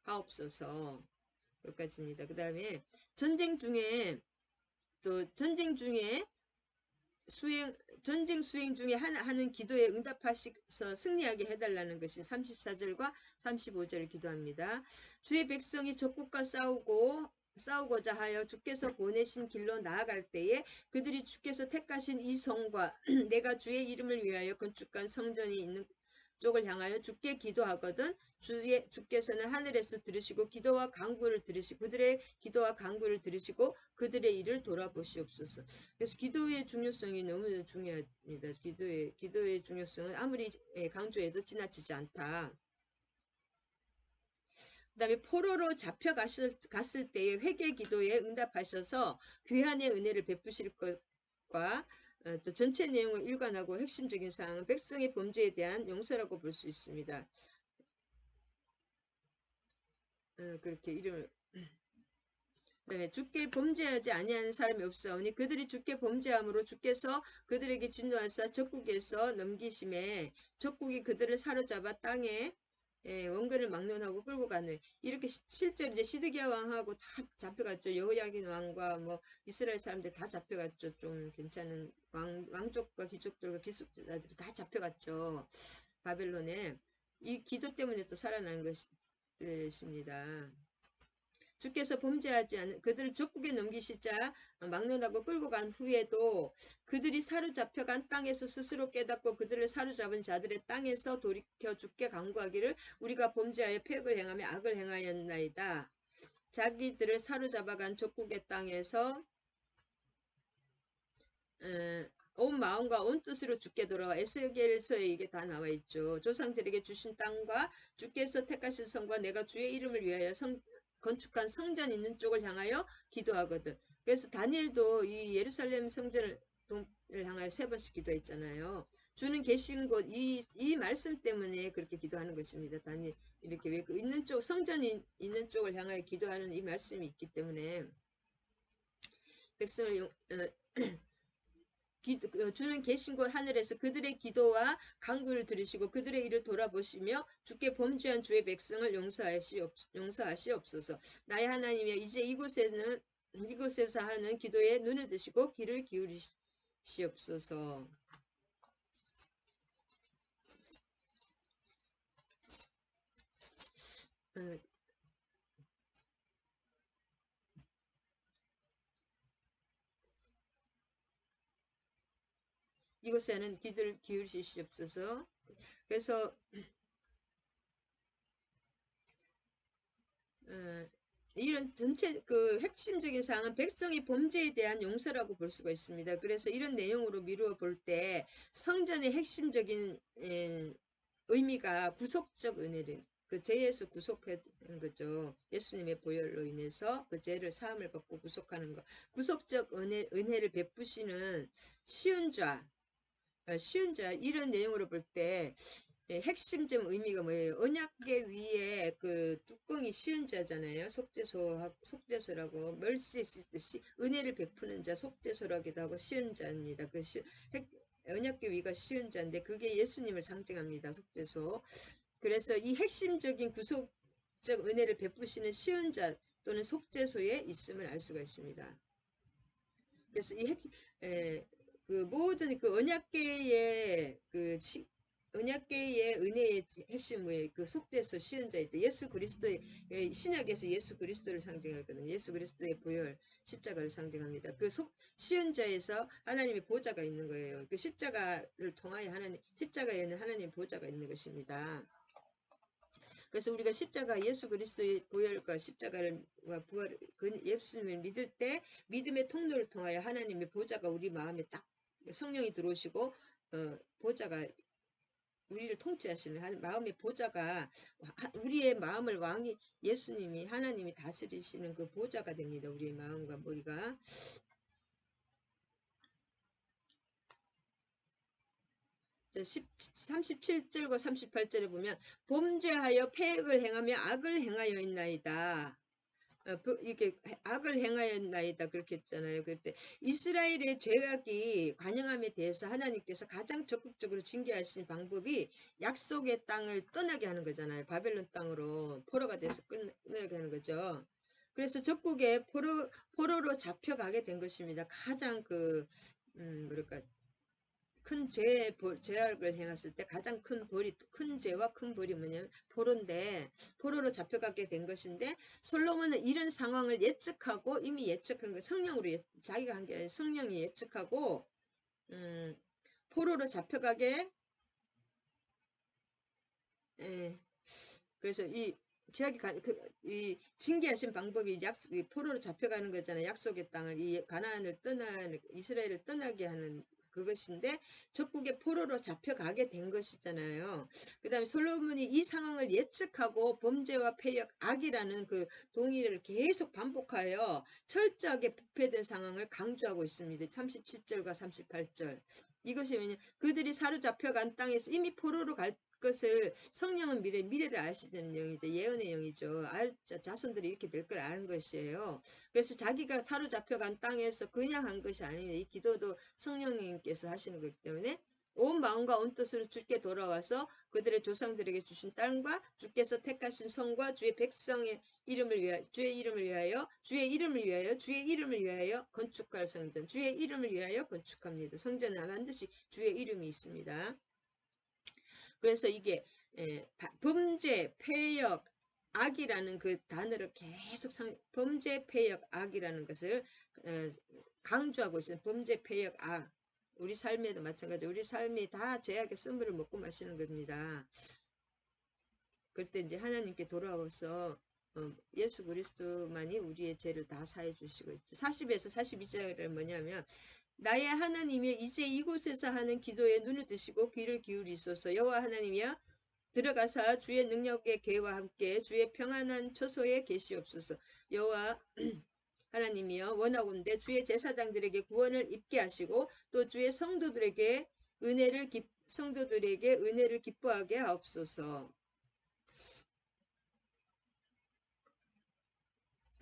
하옵소서. 여기까지입니다. 그 다음에 전쟁 중에 전쟁 수행 중에 하는 기도에 응답하셔서 승리하게 해달라는 것이 34절과 35절을 기도합니다. 주의 백성이 적국과 싸우고자 하여 주께서 보내신 길로 나아갈 때에 그들이 주께서 택하신 이 성과 내가 주의 이름을 위하여 건축한 성전이 있는 쪽을 향하여 주께 기도하거든 주께서는 하늘에서 들으시고 그들의 기도와 간구를 들으시고 그들의 일을 돌아보시옵소서. 그래서 기도의 중요성이 너무 중요합니다. 기도의 중요성은 아무리 강조해도 지나치지 않다. 그 다음에 포로로 잡혀갔을 때의 회개 기도에 응답하셔서 귀한의 은혜를 베푸실 것과 또 전체 내용을 일관하고 핵심적인 사항은 백성의 범죄에 대한 용서라고 볼 수 있습니다. 그렇게 이름을 그다음에 주께 범죄하지 아니하는 사람이 없사오니 그들이 주께 범죄함으로 주께서 그들에게 진노하사 적국에서 넘기심에 적국이 그들을 사로잡아 땅에 원근을 막론하고 끌고 가는 이렇게 실제로 이제 시드기야 왕하고 다 잡혀갔죠. 여호야긴 왕과 뭐 이스라엘 사람들 다 잡혀갔죠. 좀 괜찮은 왕족과 귀족들과 기숙자들이 다 잡혀갔죠. 바벨론에 이 기도 때문에 또 살아난 것입니다. 주께서 범죄하지 않은 그들을 적국에 넘기시자 막론하고 끌고 간 후에도 그들이 사로잡혀간 땅에서 스스로 깨닫고 그들을 사로잡은 자들의 땅에서 돌이켜 주께 간구하기를 우리가 범죄하여 폐역을 행하며 악을 행하였나이다. 자기들을 사로잡아간 적국의 땅에서 온 마음과 온 뜻으로 주께 돌아와 에스겔서에 이게 다 나와 있죠. 조상들에게 주신 땅과 주께서 택하신 성과 내가 주의 이름을 위하여 건축한 성전 있는 쪽을 향하여 기도하거든. 그래서 다니엘도 이 예루살렘 성전을 향하여 3번씩 기도했잖아요. 주는 계신 곳, 이 말씀 때문에 그렇게 기도하는 것입니다. 다니엘, 이렇게 왜 그 있는 쪽, 성전이 있는 쪽을 향하여 기도하는 이 말씀이 있기 때문에 백성을 주는 계신 곳 하늘에서 그들의 기도와 간구를 들으시고 그들의 일을 돌아보시며 주께 범죄한 주의 백성을 용서하시옵소서. 나의 하나님이여, 이제 이곳에서 하는 기도에 눈을 드시고 귀를 기울이시옵소서. 어, 이곳에 하는 귀를 기울이시옵소서. 그래서 어, 이런 전체 그 핵심적인 사항은 백성의 범죄에 대한 용서라고 볼 수가 있습니다. 그래서 이런 내용으로 미루어 볼 때 성전의 핵심적인 의미가 구속적 은혜를, 그 죄에서 구속하는 거죠. 예수님의 보혈로 인해서 그 죄를 사함을 받고 구속하는 것. 구속적 은혜를 베푸시는 쉬운 자, 쉬운 자, 이런 내용으로 볼때 핵심적 의미가 뭐예요? 언약계 위에 그 뚜껑이 씌운 자잖아요. 속죄소라고 mercy seat, 은혜를 베푸는 자, 속죄소라기도 하고 씌운 자입니다. 언약계 위가 씌운 자인데 그게 예수님을 상징합니다. 속죄소. 그래서 이 핵심적인 구속적 은혜를 베푸시는 씌운 자 또는 속죄소에 있음을 알 수가 있습니다. 그래서 그 모든 그 언약계의 언약계의 은혜의 핵심의 그 속죄소 쉬운 자이다. 예수 그리스도의 신약에서 예수 그리스도를 상징하거든요. 예수 그리스도의 보혈 십자가를 상징합니다. 그 쉬운 자에서 하나님의 보좌가 있는 거예요. 그 십자가를 통하여 십자가에는 하나님의 보좌가 있는 것입니다. 그래서 우리가 십자가 예수 그리스도의 보혈과 십자가와 부활 예수님을 믿을 때 믿음의 통로를 통하여 하나님의 보좌가 우리 마음에 딱 성령이 들어오시고 보좌가 우리를 통치하시는 마음의 보좌가 우리의 마음을 왕이 예수님이 하나님이 다스리시는 그 보좌가 됩니다. 우리의 마음과 머리가. 37절과 38절에 보면 범죄하여 패역을 행하며 악을 행하여 있나이다. 이게 악을 행하였나이다 그렇게 했잖아요. 그때 이스라엘의 죄악이 관영함에 대해서 하나님께서 가장 적극적으로 징계하신 방법이 약속의 땅을 떠나게 하는 거잖아요. 바벨론 땅으로 포로가 돼서 끝나게 하는 거죠. 그래서 적국에 포로로 잡혀가게 된 것입니다. 가장 뭐랄까 큰 죄악을 행했을 때 가장 큰 죄와 큰 벌이 뭐냐면 포로인데, 포로로 잡혀가게 된 것인데, 솔로몬은 이런 상황을 예측하고, 이미 예측한 거, 자기가 한 게 아니라 성령이 예측하고, 포로로 잡혀가게, 예, 그래서 이 징계하신 방법이 포로로 잡혀가는 거잖아요. 약속의 땅을, 이스라엘을 떠나게 하는 그것인데 적국의 포로로 잡혀가게 된 것이잖아요. 그 다음에 솔로몬이 이 상황을 예측하고 범죄와 패역, 악이라는 그 동의를 계속 반복하여 철저하게 부패된 상황을 강조하고 있습니다. 37절과 38절. 이것이 왜냐 그들이 사로잡혀간 땅에서 이미 포로로 갈 것을 성령은 미래를 아시는 영이죠. 예언의 영이죠. 자손들이 이렇게 될 걸 아는 것이에요. 그래서 자기가 사로잡혀간 땅에서 그냥 한 것이 아닙니다. 이 기도도 성령님께서 하시는 거기 때문에 온 마음과 온 뜻으로 주께 돌아와서 그들의 조상들에게 주신 땅과 주께서 택하신 성과 주의 백성의 이름을 위하여 주의 이름을 위하여 건축할 성전, 주의 이름을 위하여 건축합니다. 성전은 반드시 주의 이름이 있습니다. 그래서 이게 범죄, 패역, 악이라는 그 단어를 계속 범죄, 패역, 악이라는 것을 강조하고 있어요. 범죄, 패역, 악. 우리 삶에도 마찬가지. 우리 삶이 다 죄악의 쓴물을 먹고 마시는 겁니다. 그때 이제 하나님께 돌아와서 예수 그리스도만이 우리의 죄를 다 사해 주시고 있죠. 40에서 42절은 뭐냐면 나의 하나님이 이제 이곳에서 하는 기도에 눈을 드시고 귀를 기울이소서. 여호와 하나님이여 들어가사 주의 능력의 계와 함께 주의 평안한 처소에 계시옵소서. 여호와 하나님이여 원하건대 주의 제사장들에게 구원을 입게 하시고 또 주의 성도들에게 은혜를 기뻐하게 하옵소서.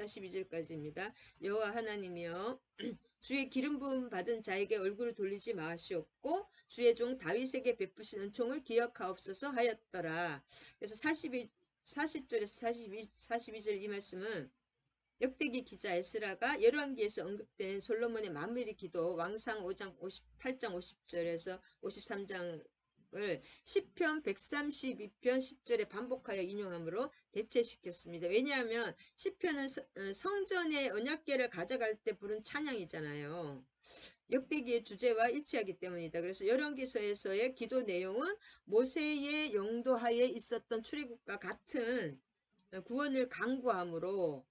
42절까지입니다. 여호와 하나님이여 주의 기름 부음 받은 자에게 얼굴을 돌리지 마시옵고 주의 종 다윗에게 베푸신 은총을 기억하옵소서 하였더라. 그래서 40절에서 42절 이 말씀은 역대기 기자 에스라가 열왕기에서 언급된 솔로몬의 마무리 기도 왕상 5장 58장 50절에서 53장을 시편 132편 10절에 반복하여 인용함으로 대체시켰습니다. 왜냐하면 시편은 성전의 언약궤를 가져갈 때 부른 찬양이잖아요. 역대기의 주제와 일치하기 때문이다. 그래서 열왕기서에서의 기도 내용은 모세의 영도하에 있었던 출애굽과 같은 구원을 간구함으로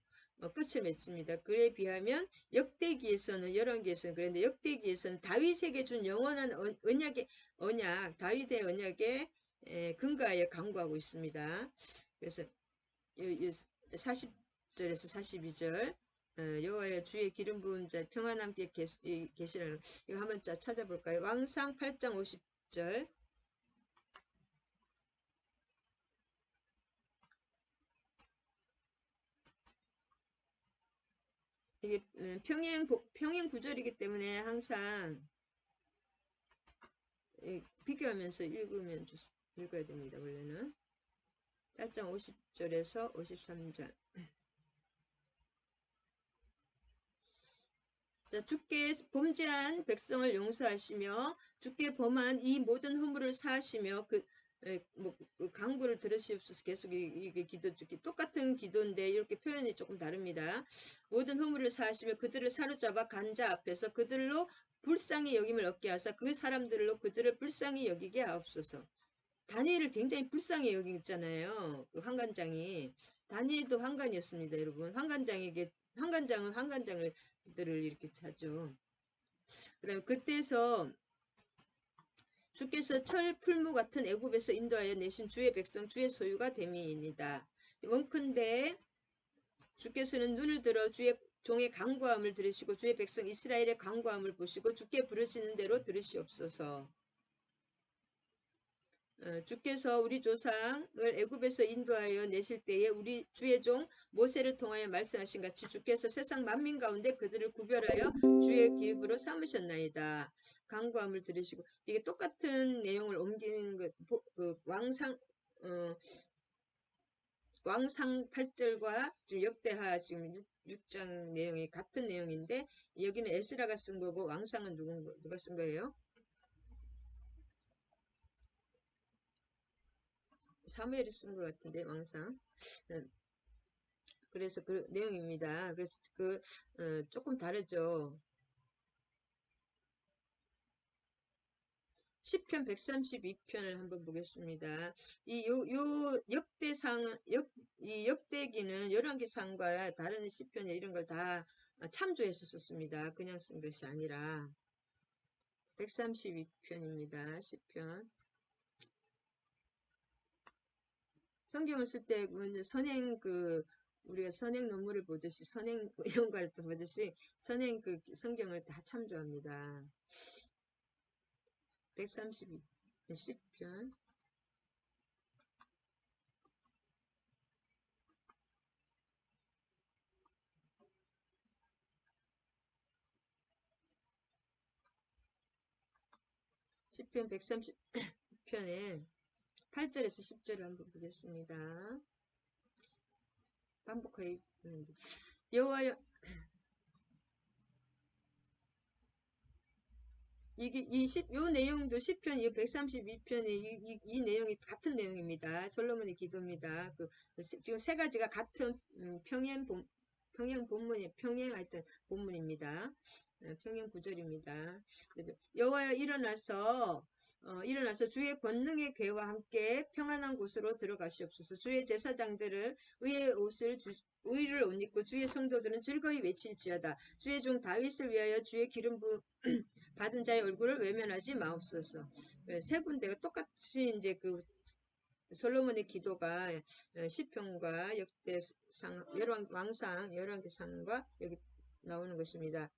끝을 맺습니다. 그에 비하면 역대기에서는 열왕기에서는 그런데 역대기에서는 다윗에게 준 영원한 언약 다윗의 언약에 근거하여 간구하고 있습니다. 그래서 40절에서 42절 여호와의 주의 기름 부은 자 평안함께 계시라는 이거 한번 찾아볼까요? 왕상 8장 50절 이게 평행 구절이기 때문에 항상 비교하면서 읽어야 됩니다. 원래는 8장 50절에서 53절. 자, 주께 범죄한 백성을 용서하시며 주께 범한 이 모든 허물을 사하시며 간구를 들으시옵소서. 계속 이게 기도 똑같은 기도인데 이렇게 표현이 조금 다릅니다. 모든 허물을 사하시며 그들을 사로잡아 간 자 앞에서 그들로 불쌍히 여김을 얻게 하사 그 사람들로 그들을 불쌍히 여기게 하옵소서. 다니엘을 굉장히 불쌍히 여기잖아요. 그 환관장이. 다니엘도 환관이었습니다, 여러분. 환관장은 환관장들을 이렇게 차죠. 그다음에 그때서 주께서 철 풀무 같은 애굽에서 인도하여 내신 주의 백성 주의 소유가 됨이니이다. 원컨대 주께서는 눈을 들어 주의 종의 간구함을 들으시고 주의 백성 이스라엘의 간구함을 보시고 주께 부르시는 대로 들으시옵소서. 주께서 우리 조상을 애굽에서 인도하여 내실 때에 우리 주의 종 모세를 통하여 말씀하신 같이 주께서 세상 만민 가운데 그들을 구별하여 주의 기업으로 삼으셨나이다. 간구함을 들으시고 이게 똑같은 내용을 옮기는 그 왕상 8절과 지금 역대하 지금 6장 내용이 같은 내용인데 여기는 에스라가 쓴 거고 왕상은 누가 쓴 거예요? 사무엘이 쓴 것 같은데 왕상. 그래서 그 내용입니다. 그래서 조금 다르죠. 시편 132편을 한번 보겠습니다. 요 이 역대기는 열왕기상과 다른 시편에 이런 걸 다 참조해서 썼습니다. 그냥 쓴 것이 아니라 132편입니다. 시편. 성경을 쓸 때 선행 우리가 선행 논문을 보듯이 선행 연구할 때 보듯이 선행 성경을 다 참조합니다. 132 10편 시편 130편에 8절에서 10절을 한번 보겠습니다. 반복하여 여호와여 요 내용도 시편 132편에 이 내용이 같은 내용입니다. 솔로몬의 기도입니다. 지금 세 가지가 같은 평행 하여튼 본문입니다. 평행 구절입니다. 여호와여 일어나서 주의 권능의 궤와 함께 평안한 곳으로 들어가시옵소서. 주의 제사장들을 의를 옷 입고 주의 성도들은 즐거이 외칠지어다. 주의 종 다윗을 위하여 주의 기름 부 받은 자의 얼굴을 외면하지 마옵소서. 세 군데가 똑같이 이제 솔로몬의 기도가 시편과 역대상 열왕기상과 여기 나오는 것입니다.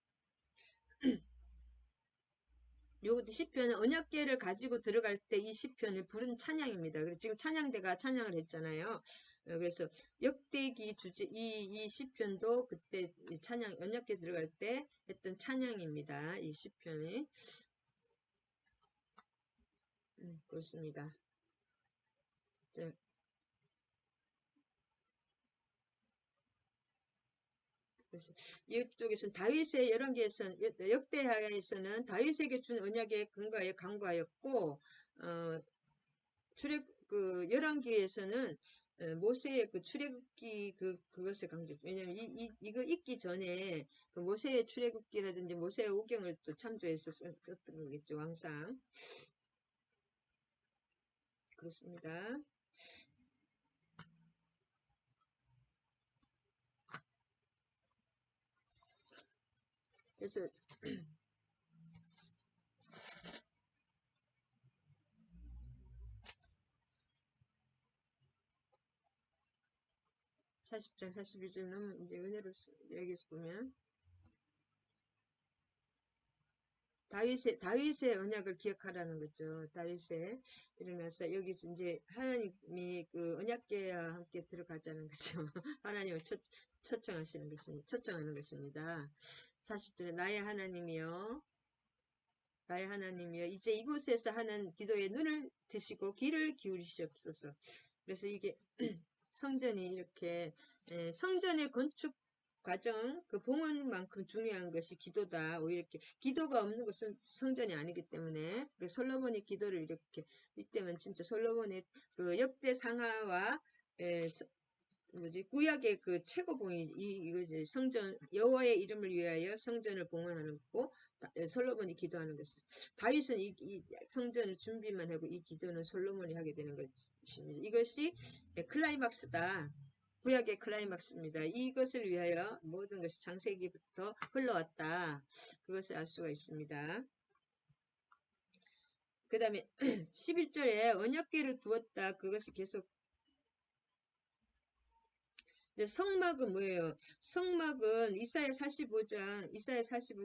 요 시편은 언약궤를 가지고 들어갈 때 이 시편을 부른 찬양입니다. 그래서 지금 찬양대가 찬양을 했잖아요. 그래서 역대기 주제 이 시편도 그때 찬양 언약궤 들어갈 때 했던 찬양입니다. 이 시편이 그렇습니다. 자, 그래서 이쪽에서는 다윗의 열왕기에서는 역대하에서는 다윗에게 준 언약의 근거에 간과하였고 출애 그 열왕기에서는 모세의 그 출애굽기 그것을 강조. 왜냐면 이거 있기 전에 그 모세의 출애굽기라든지 모세의 오경을 또 참조해서 썼던 거겠죠, 왕상. 그렇습니다. 그래서 40장 41절은 이제 은혜로 여기서 보면 다윗의 언약을 기억하라는 거죠. 다윗의 일어나서 여기서 이제 하나님이 그 언약궤와 함께 들어가자는 거죠. 하나님을 초청하는 것입니다. 40절에 나의 하나님이여 이제 이곳에서 하는 기도에 눈을 드시고 귀를 기울이시옵소서. 그래서 이게 성전이 이렇게 성전의 건축 과정 그 봉헌만큼 중요한 것이 기도다. 오히려 이렇게 기도가 없는 것은 성전이 아니기 때문에 솔로몬이 기도를 이렇게 이때면 진짜 솔로몬의 그 역대 상하와 구약의 그 최고봉이 이거지. 성전 여호와의 이름을 위하여 성전을 봉헌하는 거고 솔로몬이 기도하는 것이죠. 다윗은 이 성전을 준비만 하고 이 기도는 솔로몬이 하게 되는 것입니다. 이것이 클라이막스다. 구약의 클라이막스입니다. 이것을 위하여 모든 것이 창세기부터 흘러왔다. 그것을 알 수가 있습니다. 그 다음에 11절에 언약궤를 두었다. 그것이 계속 성막은 뭐예요? 성막은 이사야 45장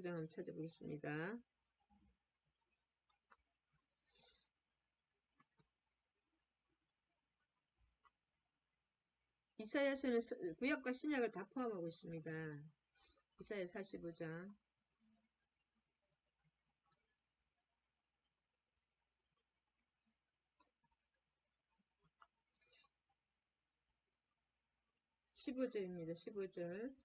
한번 찾아보겠습니다. 이사야서는 구약과 신약을 다 포함하고 있습니다. 이사야 45장. (15절입니다) 15절.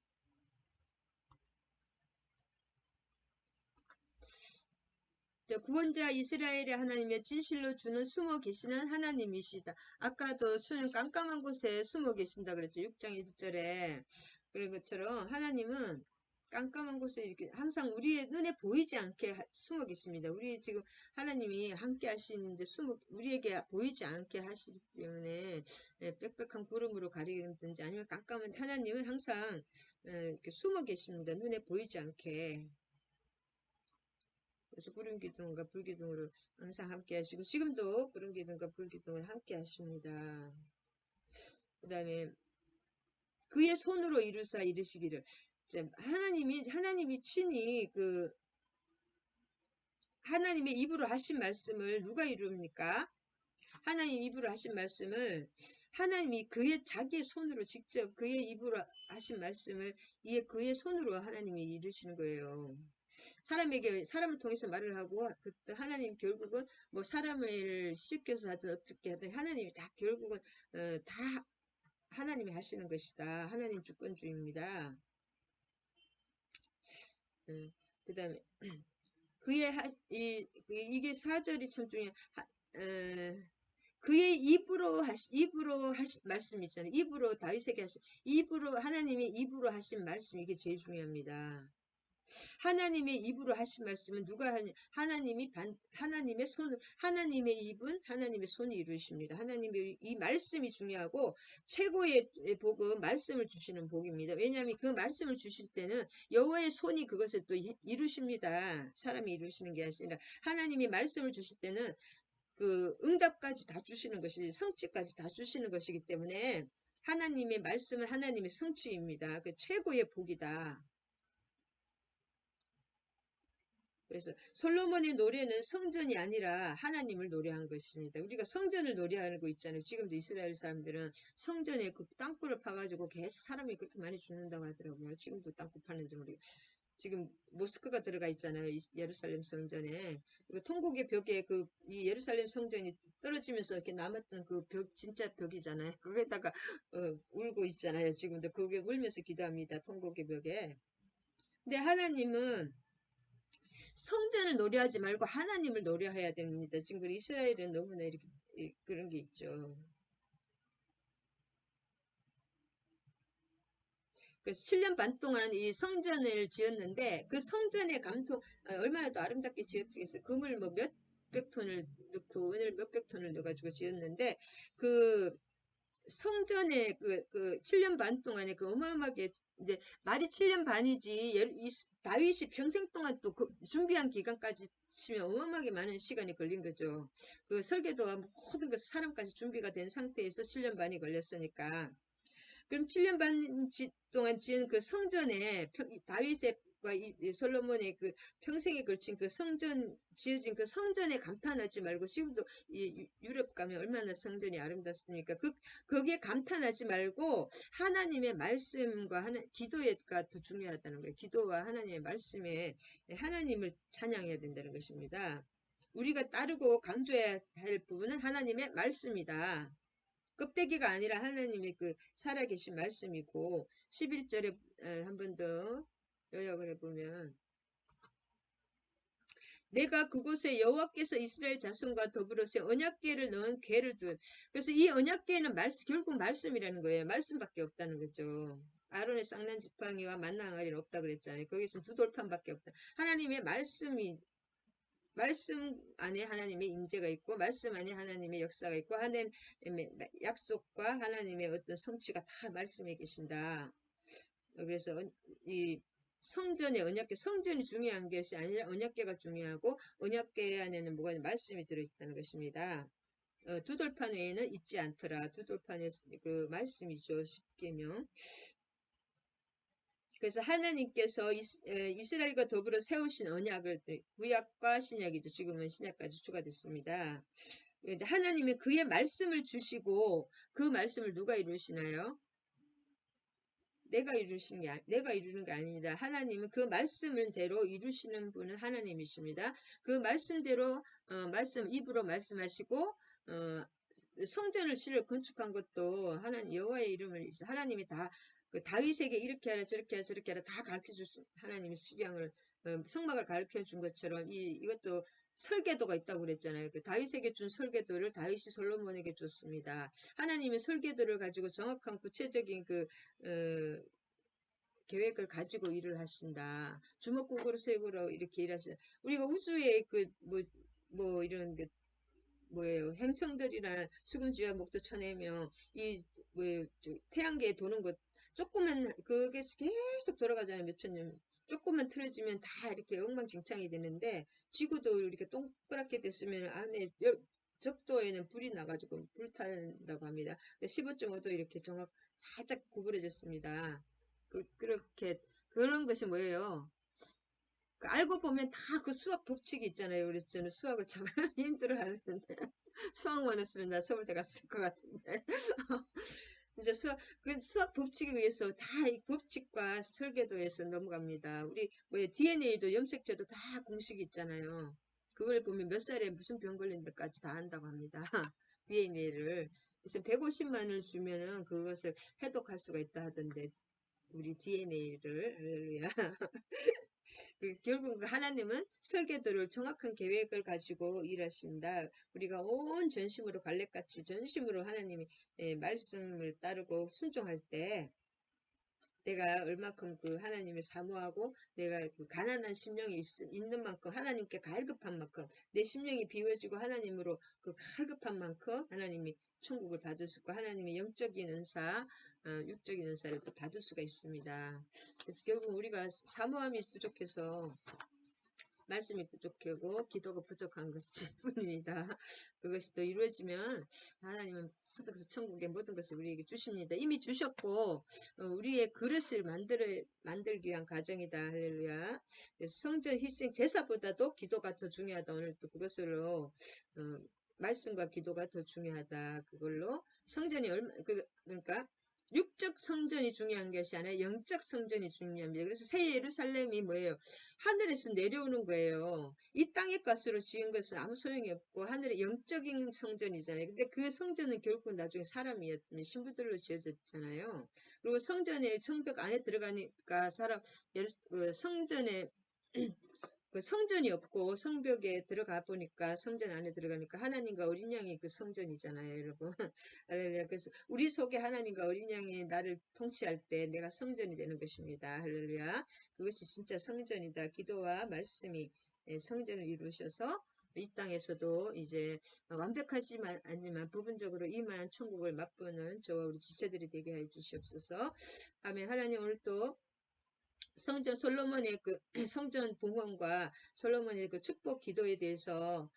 구원자 이스라엘의 하나님의 진실로 주는 숨어 계시는 하나님이시다. 아까도 주는 깜깜한 곳에 숨어 계신다 그랬죠. 6장 1절에. 그런 것처럼 하나님은 깜깜한 곳에 이렇게 항상 우리의 눈에 보이지 않게 숨어 계십니다. 우리 지금 하나님이 함께 하시는데 우리에게 보이지 않게 하시기 때문에 빽빽한 구름으로 가리든지 아니면 깜깜한 하나님은 항상 이렇게 숨어 계십니다. 눈에 보이지 않게. 그래서 구름 기둥과 불 기둥으로 항상 함께 하시고 지금도 구름 기둥과 불 기둥을 함께 하십니다. 그 다음에 그의 손으로 이루사 이르시기를 하나님이 친히 그 하나님의 입으로 하신 말씀을 누가 이루입니까? 하나님 입으로 하신 말씀을 하나님이 자기의 손으로 직접 그의 입으로 하신 말씀을 그의 손으로 하나님이 이루시는 거예요. 사람을 통해서 말을 하고 그때 하나님 결국은 뭐 사람을 시켜서 하든 어떻게 하든 하나님이 다 결국은 다 하나님이 하시는 것이다. 하나님 주권주의입니다. 그 다음에 이게 4절이 참 중요해. 그의 입으로 하신 말씀 있잖아요. 입으로 다윗에게 하나님의 입으로 하신 말씀 이게 제일 중요합니다. 하나님의 입으로 하신 말씀은 누가 하냐? 하나님의 입은 하나님의 손이 이루십니다. 하나님의 이 말씀이 중요하고 최고의 복은 말씀을 주시는 복입니다. 왜냐하면 그 말씀을 주실 때는 여호와의 손이 그것을 또 이루십니다. 사람이 이루시는 게 아니라 하나님이 말씀을 주실 때는 그 응답까지 다 주시는 것이 성취까지 다 주시는 것이기 때문에 하나님의 말씀은 하나님의 성취입니다. 그 최고의 복이다. 그래서 솔로몬의 노래는 성전이 아니라 하나님을 노래한 것입니다. 우리가 성전을 노래하고 있잖아요. 지금도 이스라엘 사람들은 성전에 그 땅굴을 파가지고 계속 사람이 그렇게 많이 죽는다고 하더라고요. 지금도 땅굴 파는지 모르겠어요. 지금 모스크가 들어가 있잖아요. 예루살렘 성전에. 그리고 통곡의 벽에 이 예루살렘 성전이 떨어지면서 이렇게 남았던 그 벽, 진짜 벽이잖아요. 거기다가 울고 있잖아요. 지금도 거기에 울면서 기도합니다. 통곡의 벽에. 근데 하나님은 성전을 노래하지 말고 하나님을 노래해야 됩니다. 지금 이스라엘은 너무나 이렇게 그런 게 있죠. 그래서 7년 반 동안 이 성전을 지었는데 그 성전의 감통 얼마나 또 아름답게 지었겠어요. 금을 뭐 몇백 톤을 넣고 은을 몇백 톤을 넣어가지고 지었는데 그 성전에 그 7년 반 동안에 그 어마어마하게 이제 말이 7년 반이지 다윗이 평생 동안 또 그 준비한 기간까지 치면 어마어마하게 많은 시간이 걸린 거죠. 그 설계도와 모든 것 사람까지 준비가 된 상태에서 7년 반이 걸렸으니까. 그럼 7년 반 동안 지은 그 성전에 다윗과 솔로몬의 그 평생에 걸친 그 성전 지어진 그 성전에 감탄하지 말고 지금도 유럽 가면 얼마나 성전이 아름답습니까? 거기에 감탄하지 말고 하나님의 말씀과 기도가 더 중요하다는 거예요. 기도와 하나님의 말씀에 하나님을 찬양해야 된다는 것입니다. 우리가 따르고 강조해야 할 부분은 하나님의 말씀이다. 껍데기가 아니라 하나님의 그 살아계신 말씀이고 11절에 한 번 더 요약을 해보면 내가 그곳에 여호와께서 이스라엘 자손과 더불어 세 언약궤를 넣은 궤를 둔 그래서 이 언약궤는 결국 말씀이라는 거예요. 말씀밖에 없다는 거죠. 아론의 쌍난 지팡이와 만나 항아리는 없다 그랬잖아요. 거기서 두 돌판밖에 없다. 하나님의 말씀 안에 하나님의 임재가 있고 말씀 안에 하나님의 역사가 있고 하나님의 약속과 하나님의 어떤 성취가 다 말씀에 계신다. 그래서 이 성전의 언약궤, 성전이 중요한 것이 아니라 언약궤가 중요하고 언약궤 안에는 뭐가 말씀이 들어있다는 것입니다. 두 돌판 외에는 있지 않더라. 두 돌판의 그 말씀이죠. 십계명. 그래서 하나님께서 이스라엘과 더불어 세우신 언약을 구약과 신약이죠. 지금은 신약까지 추가됐습니다. 하나님이 그의 말씀을 주시고 그 말씀을 누가 이루시나요? 내가 이루는 게 아닙니다. 하나님은 그 말씀대로 이루시는 분은 하나님이십니다. 그 말씀대로 입으로 말씀하시고 성전을 건축한 것도 하나님 여호와의 이름을 하나님이 다 그 다윗에게 이렇게 하라 저렇게 하라 저렇게 하라 다 가르쳐 주신 하나님의 수령을 성막을 가르쳐 준 것처럼 이것도 설계도가 있다고 그랬잖아요. 그 다윗에게 준 설계도를 다윗이 솔로몬에게 줬습니다. 하나님의 설계도를 가지고 정확한 구체적인 계획을 가지고 일을 하신다. 주먹구구로 쇠구로 이렇게 일하신다. 우리가 우주에 이런 뭐예요. 행성들이나 수금지와 목도 쳐내며 태양계에 도는 것 조금만 그게 계속 돌아가잖아요. 몇천 년. 조금만 틀어지면 다 이렇게 엉망진창이 되는데 지구도 이렇게 동그랗게 됐으면 안에 적도에는 불이 나가지고 불탄다고 합니다. 15.5도 이렇게 살짝 구부러졌습니다. 그런 것이 뭐예요? 알고 보면 다 그 수학 법칙이 있잖아요. 그래서 저는 수학을 참 힘들어 하는데 수학만 했으면 나 서울대 갔을 것 같은데 이제 수학 법칙에 의해서 다 이 법칙과 설계도에서 넘어갑니다. 우리 DNA도 염색체도 다 공식이 있잖아요. 그걸 보면 몇 살에 무슨 병 걸린 데까지 다 한다고 합니다. DNA를. 그래서 150만을 주면은 그것을 해독할 수가 있다 하던데 우리 DNA를 할렐루야. 결국 하나님은 설계도를 정확한 계획을 가지고 일하신다. 우리가 온 전심으로 갈렙같이 전심으로 하나님의 말씀을 따르고 순종할 때 내가 얼마큼 그 하나님을 사모하고 내가 그 가난한 심령이 있는 만큼 하나님께 갈급한 만큼 내 심령이 비워지고 하나님으로 그 갈급한 만큼 하나님이 천국을 받을 수 있고 하나님의 영적인 은사, 육적인 은사를 또 받을 수가 있습니다. 그래서 결국 우리가 사모함이 부족해서 말씀이 부족하고 기도가 부족한 것일 뿐입니다. 그것이 또 이루어지면 하나님은 모든 것을 천국의 모든 것을 우리에게 주십니다. 이미 주셨고 우리의 그릇을 만들기 위한 과정이다. 할렐루야. 그래서 성전 희생 제사보다도 기도가 더 중요하다. 오늘 또 그것으로 말씀과 기도가 더 중요하다. 그걸로 성전이 그러니까 육적 성전이 중요한 것이 아니라 영적 성전이 중요합니다. 그래서 새 예루살렘이 뭐예요? 하늘에서 내려오는 거예요. 이 땅의 값으로 지은 것은 아무 소용이 없고 하늘의 영적인 성전이잖아요. 근데 그 성전은 결국 나중에 사람이었으면 신부들로 지어졌잖아요. 그리고 성전의 성벽 안에 들어가니까 성전에 그 성전이 없고 성벽에 들어가 보니까 성전 안에 들어가니까 하나님과 어린 양이 그 성전이잖아요, 여러분. 할렐루야. 그래서 우리 속에 하나님과 어린 양이 나를 통치할 때 내가 성전이 되는 것입니다. 할렐루야. 그것이 진짜 성전이다. 기도와 말씀이 성전을 이루셔서 이 땅에서도 이제 완벽하지만 아니지만 부분적으로 임한 천국을 맛보는 저와 우리 지체들이 되게 해 주시옵소서. 아멘. 하나님 오늘 또 성전 솔로몬의 그 성전 봉헌과 솔로몬의 그 축복 기도에 대해서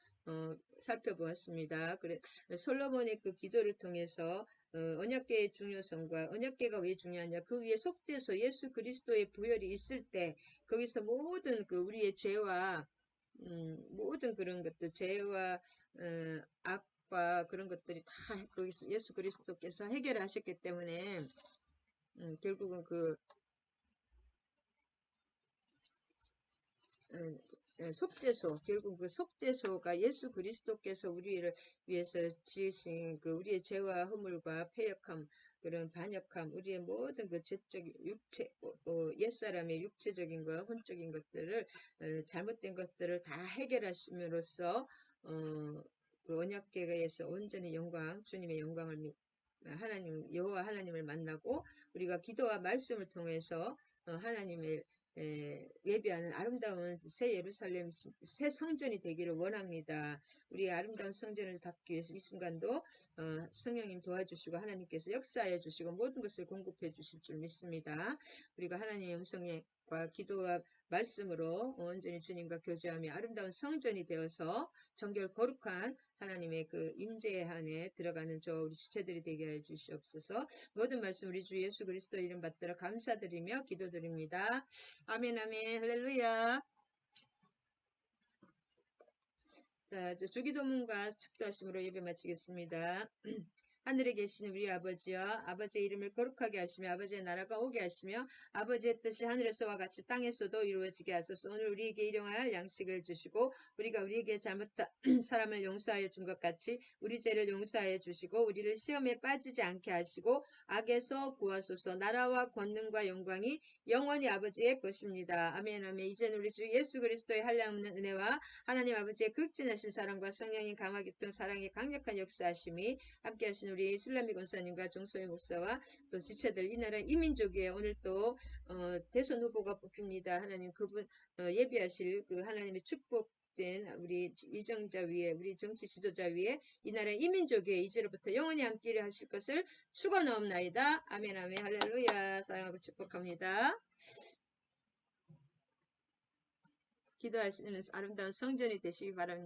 살펴보았습니다. 그래 솔로몬의 그 기도를 통해서 언약궤의 중요성과 언약궤가 왜 중요하냐 그 위에 속죄소 예수 그리스도의 부혈이 있을 때 거기서 모든 그 우리의 죄와 모든 그런 것들 죄와 악과 그런 것들이 다 거기서 예수 그리스도께서 해결하셨기 때문에 결국은 그 속죄소, 결국 그 속죄소가 예수 그리스도께서 우리를 위해서 지으신 그 우리의 죄와 허물과 패역함, 그런 반역함, 우리의 모든 그 죄적 육체, 옛사람의 육체적인 것, 혼적인 것들을, 잘못된 것들을 다 해결하심으로써, 그 언약궤에서 온전히 영광, 주님의 영광을 하나님, 여호와 하나님을 만나고 우리가 기도와 말씀을 통해서 하나님을 예비하는 아름다운 새 예루살렘, 새 성전이 되기를 원합니다. 우리의 아름다운 성전을 닦기 위해서 이 순간도 성령님 도와주시고 하나님께서 역사해 주시고 모든 것을 공급해 주실 줄 믿습니다. 우리가 하나님의 음성과 기도와 말씀으로 온전히 주님과 교제하며 아름다운 성전이 되어서 정결 거룩한 하나님의 그 임재 안에 들어가는 저 우리 지체들이 되게 해 주시옵소서. 모든 말씀 우리 주 예수 그리스도 이름 받들어 감사드리며 기도드립니다. 아멘, 아멘, 할렐루야. 자, 주기도문과 축도하심으로 예배 마치겠습니다. 하늘에 계신 우리 아버지여 아버지의 이름을 거룩하게 하시며 아버지의 나라가 오게 하시며 아버지의 뜻이 하늘에서와 같이 땅에서도 이루어지게 하소서. 오늘 우리에게 일용할 양식을 주시고 우리가 우리에게 잘못한 사람을 용서하여 준 것 같이 우리 죄를 용서하여 주시고 우리를 시험에 빠지지 않게 하시고 악에서 구하소서. 나라와 권능과 영광이 영원히 아버지의 것입니다. 아멘, 아멘. 이제는 우리 주 예수 그리스도의 한량없는 은혜와 하나님 아버지의 극진하신 사랑과 성령의 감화교통 사랑의 강력한 역사하심이 함께 하신 우리 술라미 권사님과 정소희 목사와 또 지체들 이 나라 이민족에 오늘 또 대선 후보가 뽑힙니다. 하나님 그분 예비하실 그 하나님의 축복된 우리 위정자 위에 우리 정치 지도자 위에 이 나라 이민족 위에 이제로부터 영원히 함께 하실 것을 축원하옵나이다. 아멘, 아멘, 할렐루야. 사랑하고 축복합니다. 기도하시는 아름다운 성전이 되시기 바랍니다.